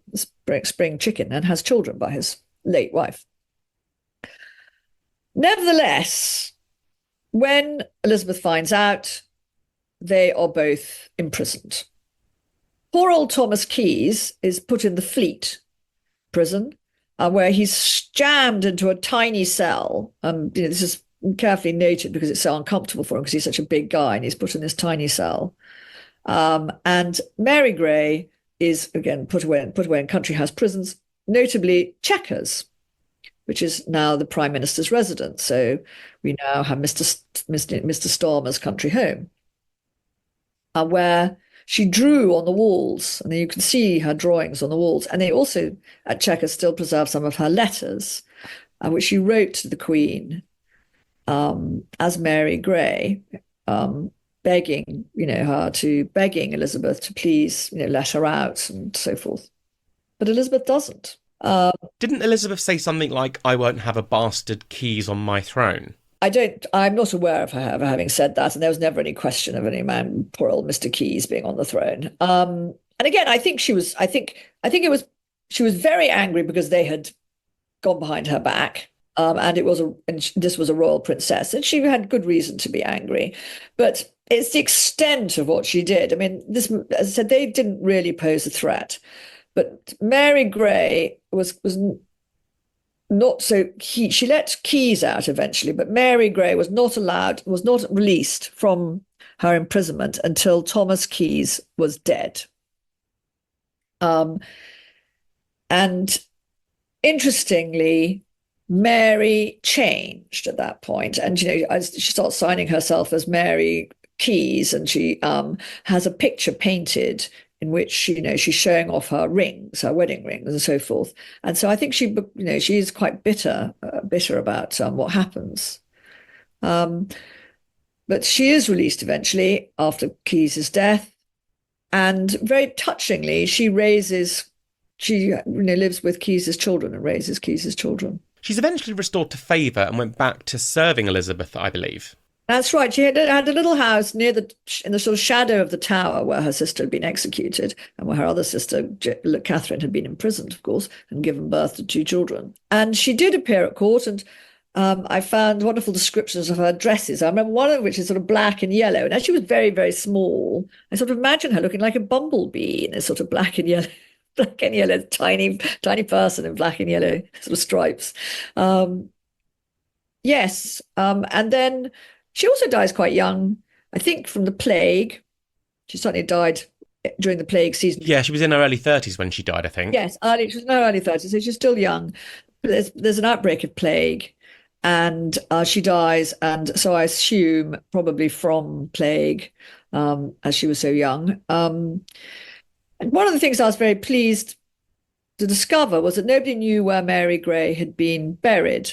[SPEAKER 2] spring chicken, and has children by his late wife. Nevertheless, when Elizabeth finds out, they are both imprisoned. Poor old Thomas Keyes is put in the Fleet prison, where he's jammed into a tiny cell. This is carefully noted because it's so uncomfortable for him because he's such a big guy and he's put in this tiny cell. And Mary Grey is again put away in country house prisons, notably Chequers, which is now the Prime Minister's residence. So we now have Mr. Starmer's country home, where she drew on the walls, and you can see her drawings on the walls. And they also, at Chequers, still preserve some of her letters, which she wrote to the Queen as Mary Grey, begging Elizabeth to please, let her out and so forth. But Elizabeth doesn't.
[SPEAKER 1] Didn't Elizabeth say something like, I won't have a bastard Keys on my throne?
[SPEAKER 2] I'm not aware of her ever having said that, and there was never any question of any man, poor old Mr. Keys, being on the throne. And again, she was very angry because they had gone behind her back. This was a royal princess, and she had good reason to be angry. But it's the extent of what she did. I mean, this, as I said, they didn't really pose a threat. But Mary Grey was not so she let Keys out eventually, but Mary Grey was not released from her imprisonment until Thomas Keys was dead. And interestingly, Mary changed at that point, and she starts signing herself as Mary Keys, and she has a picture painted in which she's showing off her rings, her wedding rings, and so forth. And so I think she is quite bitter about what happens. But she is released eventually after Keys's death, and very touchingly, she lives with Keys's children and raises Keys's children.
[SPEAKER 1] She's eventually restored to favour and went back to serving Elizabeth, I believe.
[SPEAKER 2] That's right. She had a little house in the sort of shadow of the tower where her sister had been executed and where her other sister, Catherine, had been imprisoned, of course, and given birth to 2 children. And she did appear at court, and I found wonderful descriptions of her dresses. I remember one of which is sort of black and yellow. And as she was very, very small, I sort of imagine her looking like a bumblebee in a sort of black and yellow, tiny, tiny person in black and yellow sort of stripes. Yes. And then she also dies quite young, I think, from the plague. She certainly died during the plague season.
[SPEAKER 1] Yeah, she was in her early 30s when she died, I think.
[SPEAKER 2] Yes, she was in her early 30s, so she's still young. But there's an outbreak of plague, and she dies, and so I assume probably from plague, as she was so young. And one of the things I was very pleased to discover was that nobody knew where Mary Grey had been buried.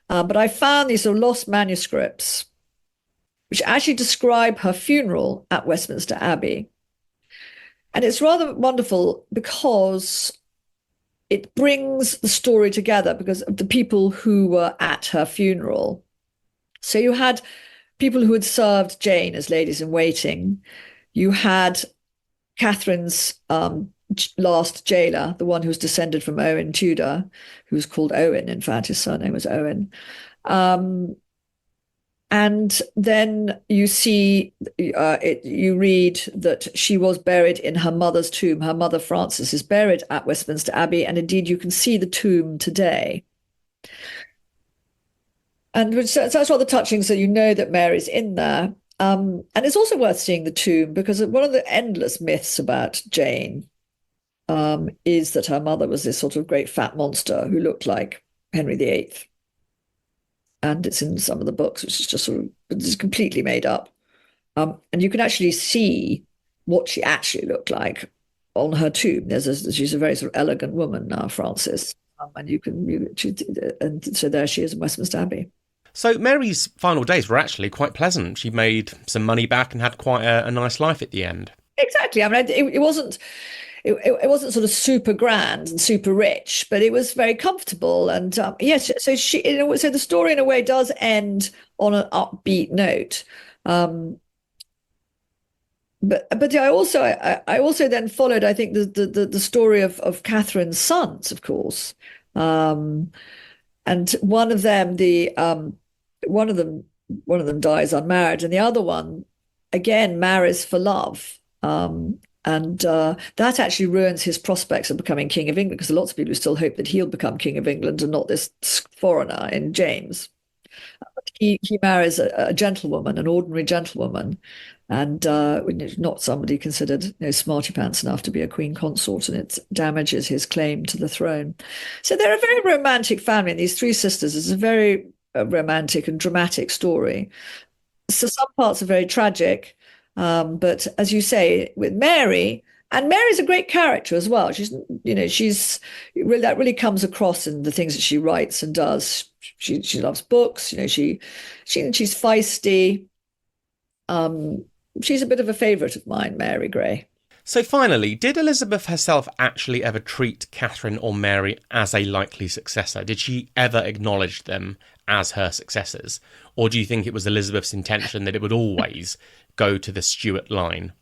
[SPEAKER 2] But I found these sort of lost manuscripts which actually describe her funeral at Westminster Abbey. And it's rather wonderful because it brings the story together because of the people who were at her funeral. So you had people who had served Jane as ladies in waiting. You had Catherine's last jailer, the one who was descended from Owen Tudor, who was called Owen. In fact, his surname was Owen. And then you see, you read that she was buried in her mother's tomb. Her mother, Frances, is buried at Westminster Abbey, and indeed you can see the tomb today. And so that's rather touching, so you know that Mary's in there. And it's also worth seeing the tomb because one of the endless myths about Jane is that her mother was this sort of great fat monster who looked like Henry VIII. And it's in some of the books, which is just it's completely made up. And you can actually see what she actually looked like on her tomb. She's a very sort of elegant woman now, Frances. And so there she is in Westminster Abbey.
[SPEAKER 1] So Mary's final days were actually quite pleasant. She made some money back and had quite a nice life at the end.
[SPEAKER 2] Exactly. I mean, it wasn't sort of super grand and super rich, but it was very comfortable. And yes, so so the story in a way does end on an upbeat note. But I also then followed, I think, the story of Catherine's sons, of course, and one of them dies unmarried, and the other one again marries for love. And that actually ruins his prospects of becoming King of England, because lots of people still hope that he'll become King of England and not this foreigner in James. He marries a gentlewoman, an ordinary gentlewoman, and not somebody considered smarty pants enough to be a queen consort, and it damages his claim to the throne. So they're a very romantic family, and these 3 sisters is a very romantic and dramatic story. So some parts are very tragic. But as you say, with Mary, and Mary's a great character as well. That really comes across in the things that she writes and does. She loves books. She's feisty. She's a bit of a favourite of mine, Mary Grey.
[SPEAKER 1] So finally, did Elizabeth herself actually ever treat Catherine or Mary as a likely successor? Did she ever acknowledge them as her successors? Or do you think it was Elizabeth's intention that it would always go to the Stuart line?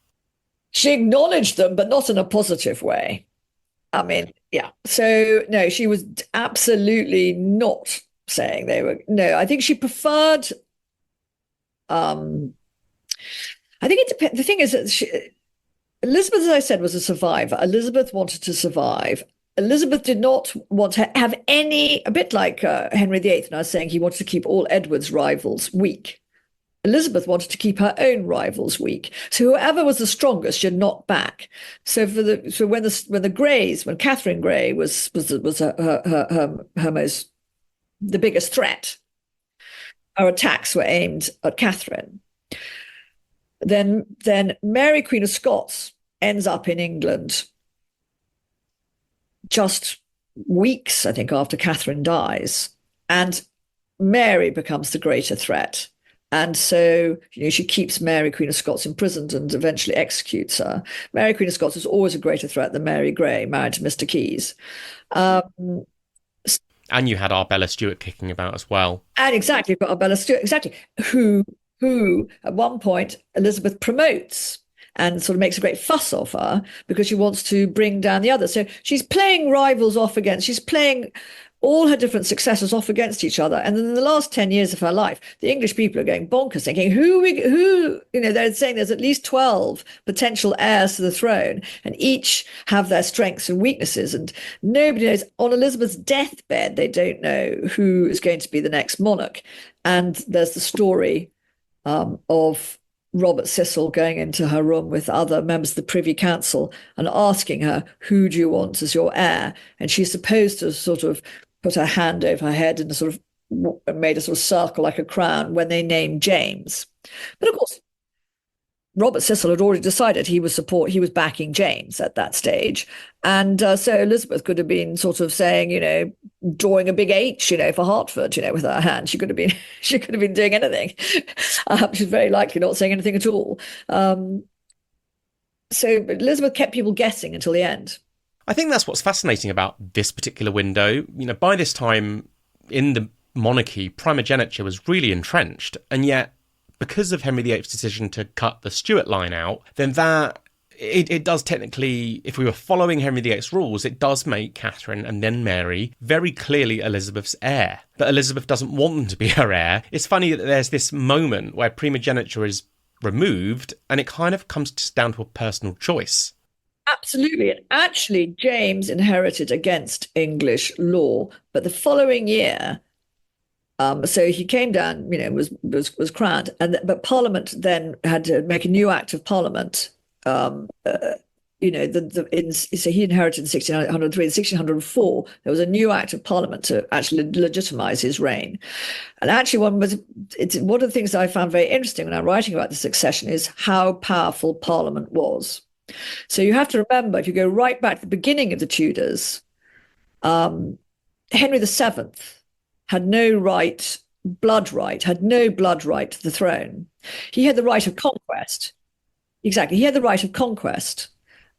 [SPEAKER 2] She acknowledged them, but not in a positive way. I mean, yeah. So, no, she was absolutely not saying they were. No, I think she preferred. Um, I think it depends. The thing is that Elizabeth, as I said, was a survivor. Elizabeth wanted to survive. Elizabeth did not want to have any, a bit like Henry VIII, and I was saying he wanted to keep all Edward's rivals weak. Elizabeth wanted to keep her own rivals weak. So whoever was the strongest should knock back. So when the Greys, when Catherine Grey was her most the biggest threat, our attacks were aimed at Catherine. Then Mary, Queen of Scots, ends up in England just weeks, I think, after Catherine dies, and Mary becomes the greater threat. And so, she keeps Mary, Queen of Scots, imprisoned and eventually executes her. Mary, Queen of Scots was always a greater threat than Mary Grey, married to Mr. Keyes.
[SPEAKER 1] And you had Arbella Stewart kicking about as well.
[SPEAKER 2] And exactly, but Arbella Stewart, exactly, who at one point Elizabeth promotes and sort of makes a great fuss of her because she wants to bring down the others. So she's playing rivals off against, she's playing all her different successors off against each other. And then in the last 10 years of her life, the English people are going bonkers, thinking, they're saying there's at least 12 potential heirs to the throne, and each have their strengths and weaknesses. And nobody knows. On Elizabeth's deathbed, they don't know who is going to be the next monarch. And there's the story of Robert Cecil going into her room with other members of the Privy Council and asking her, who do you want as your heir? And she's supposed to sort of put her hand over her head and sort of made a sort of circle like a crown when they named James. But of course, Robert Cecil had already decided he was backing James at that stage. And so Elizabeth could have been sort of saying, drawing a big H, for Hertford, with her hand. She could have been doing anything. She's very likely not saying anything at all. So Elizabeth kept people guessing until the end.
[SPEAKER 1] I think that's what's fascinating about this particular window. By this time in the monarchy, primogeniture was really entrenched, and yet because of Henry VIII's decision to cut the Stuart line out, then it does technically, if we were following Henry VIII's rules, it does make Catherine and then Mary very clearly Elizabeth's heir. But Elizabeth doesn't want them to be her heir. It's funny that there's this moment where primogeniture is removed and it kind of comes down to a personal choice.
[SPEAKER 2] Absolutely. And actually, James inherited against English law, but the following year, so he came down, was crowned, but Parliament then had to make a new Act of Parliament. So he inherited in 1603. In 1604, there was a new Act of Parliament to actually legitimise his reign. And actually, one of the things I found very interesting when I'm writing about the succession is how powerful Parliament was. So you have to remember, if you go right back to the beginning of the Tudors, Henry VII had no blood right to the throne. He had the right of conquest. Exactly. He had the right of conquest,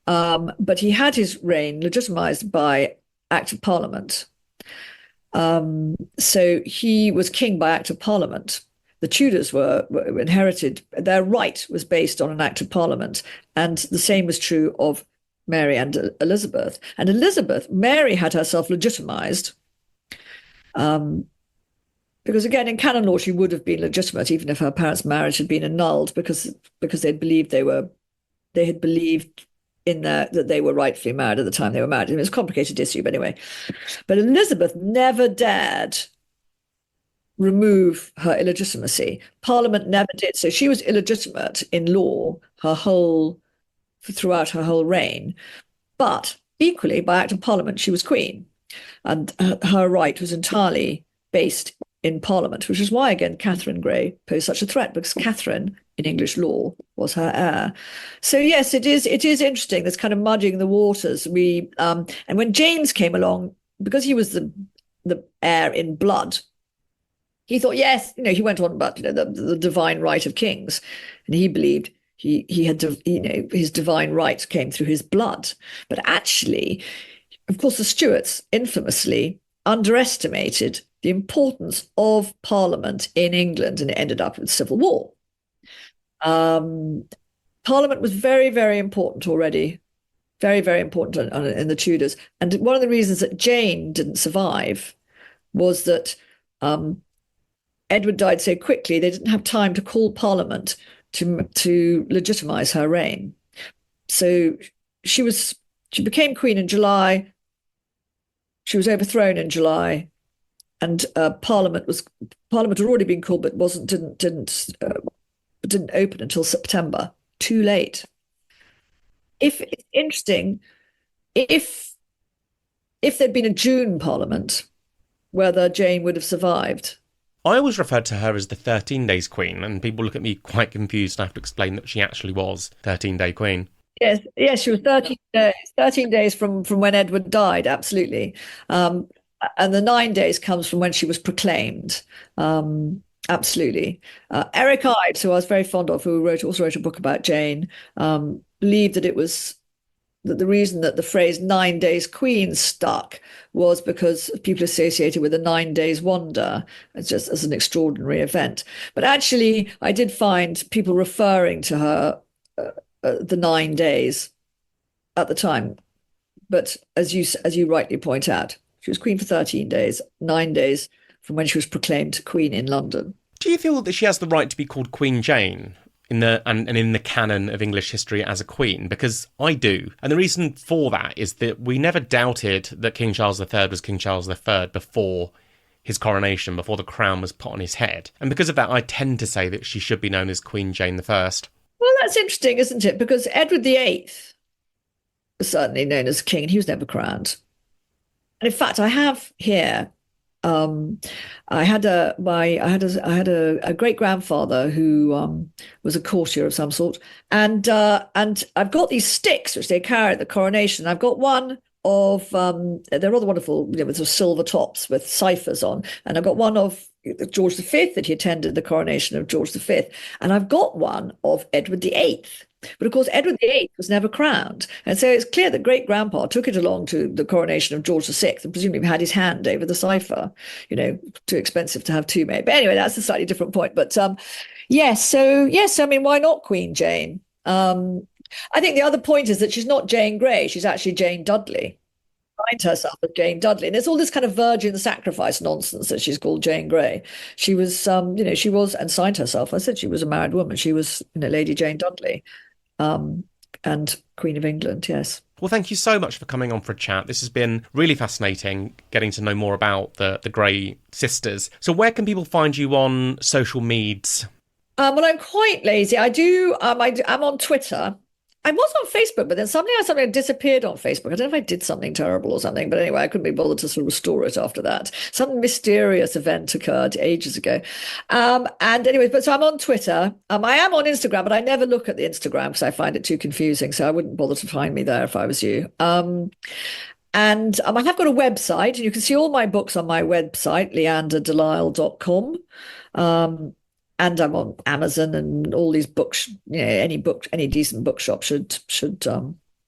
[SPEAKER 2] but he had his reign legitimised by Act of Parliament. So he was king by Act of Parliament. The Tudors were inherited. Their right was based on an Act of Parliament, and the same was true of Mary and Elizabeth. And Mary had herself legitimised, because again, in canon law, she would have been legitimate even if her parents' marriage had been annulled, because they'd believed they had believed in that they were rightfully married at the time they were married. I mean, it's a complicated issue, but anyway. But Elizabeth never dared remove her illegitimacy. Parliament never did. So she was illegitimate in law throughout her whole reign. But equally, by Act of Parliament, she was queen. And her right was entirely based in Parliament, which is why, again, Catherine Grey posed such a threat, because Catherine, in English law, was her heir. So yes, it is interesting, this kind of muddying the waters. And when James came along, because he was the heir in blood, he thought, yes, he went on about the divine right of kings, and he believed he had his divine right came through his blood. But actually, of course, the Stuarts infamously underestimated the importance of Parliament in England, and it ended up with civil war. Um, Parliament was very, very important already, very, very important in the Tudors. And one of the reasons that Jane didn't survive was that Edward died so quickly, they didn't have time to call Parliament to legitimize her reign. So she became queen in July. She was overthrown in July, and Parliament had already been called, but didn't open until September. Too late. If it's interesting, if there'd been a June Parliament, whether Jane would have survived.
[SPEAKER 1] I always referred to her as the 13 Days Queen, and people look at me quite confused, and I have to explain that she actually was 13-day Queen.
[SPEAKER 2] Yes, she was 13 days. 13 days from when Edward died, absolutely. And the 9 days comes from when she was proclaimed. Absolutely. Eric Ives, who I was very fond of, who also wrote a book about Jane, believed that the reason that the phrase 9 days queen stuck was because people associated with the 9 days wonder just as an extraordinary event. But actually, I did find people referring to her the 9 days at the time. But as you rightly point out, she was queen for 13 days, 9 days from when she was proclaimed queen in London.
[SPEAKER 1] Do you feel that she has the right to be called Queen Jane in the canon of English history as a queen? Because I do. And the reason for that is that we never doubted that King Charles III was King Charles III before his coronation, before the crown was put on his head. And because of that, I tend to say that she should be known as Queen Jane I.
[SPEAKER 2] Well, that's interesting, isn't it? Because Edward VIII was certainly known as king, and he was never crowned. And in fact, I have here. I had a great grandfather who was a courtier of some sort, and I've got these sticks which they carry at the coronation. I've got one of they're rather wonderful, with sort of silver tops with ciphers on, and I've got one of George V that he attended the coronation of George V, and I've got one of Edward VIII. But of course, Edward VIII was never crowned. And so it's clear that great grandpa took it along to the coronation of George VI and presumably had his hand over the cipher. Too expensive to have two made. But anyway, that's a slightly different point. But yes, I mean, why not Queen Jane? I think the other point is that she's not Jane Grey, she's actually Jane Dudley. Find herself as Jane Dudley. And there's all this kind of virgin sacrifice nonsense that she's called Jane Grey. She was, she was, and signed herself. I said she was a married woman. She was, Lady Jane Dudley. And Queen of England, yes.
[SPEAKER 1] Well, thank you so much for coming on for a chat. This has been really fascinating, getting to know more about the Grey sisters. So where can people find you on social medias?
[SPEAKER 2] Well, I'm quite lazy. I do. I'm on Twitter. I was on Facebook, but then something disappeared on Facebook. I don't know if I did something terrible or something, but anyway, I couldn't be bothered to sort of restore it after that. Some mysterious event occurred ages ago. And anyway, so I'm on Twitter. I am on Instagram, but I never look at the Instagram because I find it too confusing. So I wouldn't bother to find me there if I was you. And I have got a website, and you can see all my books on my website, leandadelile.com. And I'm on Amazon and all these books. Any decent bookshop should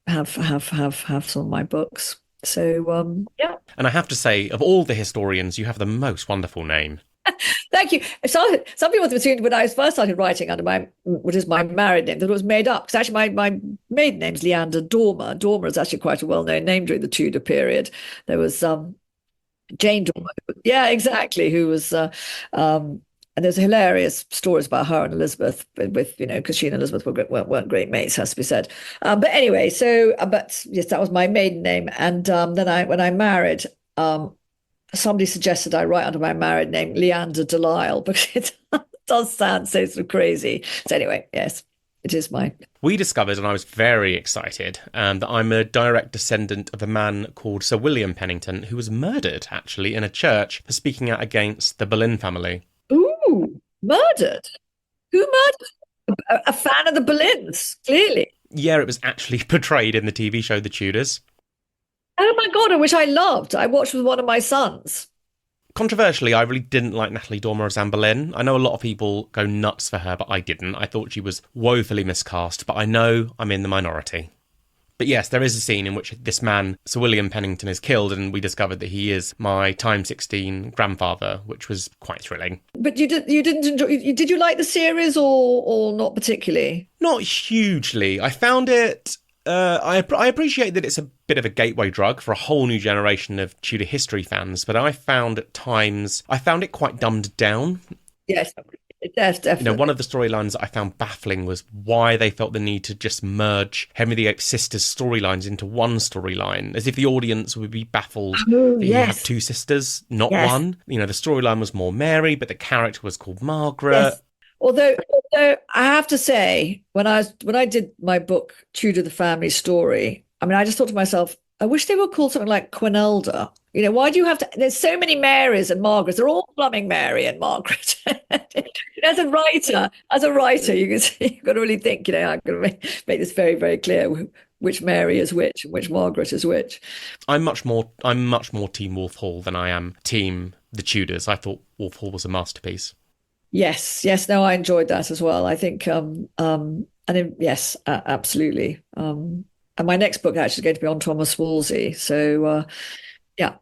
[SPEAKER 2] have some of my books. So yeah.
[SPEAKER 1] And I have to say, of all the historians, you have the most wonderful name.
[SPEAKER 2] Thank you. So some people assumed when I first started writing under what is my married name, that it was made up. Because actually, my maiden name's Leanda Dormer. Dormer is actually quite a well-known name during the Tudor period. There was Jane Dormer. Yeah, exactly. Who was. And there's hilarious stories about her and Elizabeth, because she and Elizabeth weren't great mates, has to be said. But anyway, but yes, that was my maiden name. And then when I married, somebody suggested I write under my married name, Leanda de Lisle, because it does sound so sort of crazy. So anyway, yes, it is mine.
[SPEAKER 1] We discovered, and I was very excited, that I'm a direct descendant of a man called Sir William Pennington, who was murdered, actually, in a church for speaking out against the Boleyn family.
[SPEAKER 2] Ooh, murdered? Who murdered? A fan of the Boleyns, clearly.
[SPEAKER 1] Yeah, it was actually portrayed in the TV show The Tudors.
[SPEAKER 2] Oh my God, which I loved. I watched with one of my sons.
[SPEAKER 1] Controversially, I really didn't like Natalie Dormer as Anne Boleyn. I know a lot of people go nuts for her, but I didn't. I thought she was woefully miscast, but I know I'm in the minority. But yes, there is a scene in which this man, Sir William Pennington, is killed, and we discovered that he is my Time 16 grandfather, which was quite thrilling.
[SPEAKER 2] But you didn't enjoy. Did you like the series or not particularly?
[SPEAKER 1] Not hugely. I found it. I appreciate that it's a bit of a gateway drug for a whole new generation of Tudor history fans, but I found at times it quite dumbed down.
[SPEAKER 2] Yes. Yes, definitely.
[SPEAKER 1] One of the storylines that I found baffling was why they felt the need to just merge Henry VIII's sisters' storylines into one storyline, as if the audience would be baffled that you have two sisters, not one. The storyline was more Mary, but the character was called Margaret.
[SPEAKER 2] Yes. Although I have to say, when I did my book Tudor the Family Story, I mean, I just thought to myself, I wish they were called something like Quenelda. Why do you have to? There's so many Marys and Margarets. They're all plumbing Mary and Margaret. As a writer, you've got to really think. I'm going to make this very, very clear which Mary is which and which Margaret is which.
[SPEAKER 1] I'm much more Team Wolf Hall than I am Team the Tudors. I thought Wolf Hall was a masterpiece.
[SPEAKER 2] Yes. No, I enjoyed that as well. I think, yes, absolutely. And my next book actually is going to be on Thomas Wolsey. So,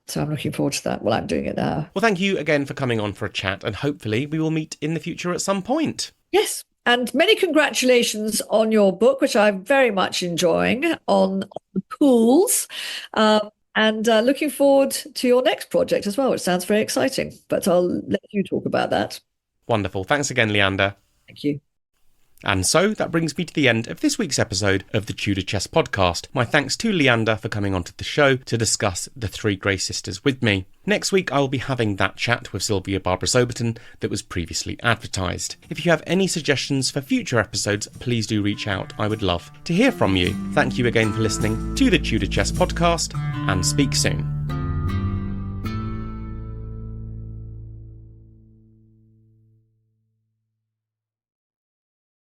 [SPEAKER 2] so I'm looking forward to that. Well, I'm doing it now.
[SPEAKER 1] Well, thank you again for coming on for a chat, and hopefully we will meet in the future at some point.
[SPEAKER 2] Yes. And many congratulations on your book, which I'm very much enjoying, on the pools. And looking forward to your next project as well, which sounds very exciting. But I'll let you talk about that.
[SPEAKER 1] Wonderful. Thanks again, Leanda.
[SPEAKER 2] Thank you.
[SPEAKER 1] And so that brings me to the end of this week's episode of the Tudor Chess Podcast. My thanks to Leanda for coming onto the show to discuss the three Grey sisters with me. Next week, I will be having that chat with Sylvia Barbara Soberton that was previously advertised. If you have any suggestions for future episodes, please do reach out. I would love to hear from you. Thank you again for listening to the Tudor Chess Podcast, and speak soon.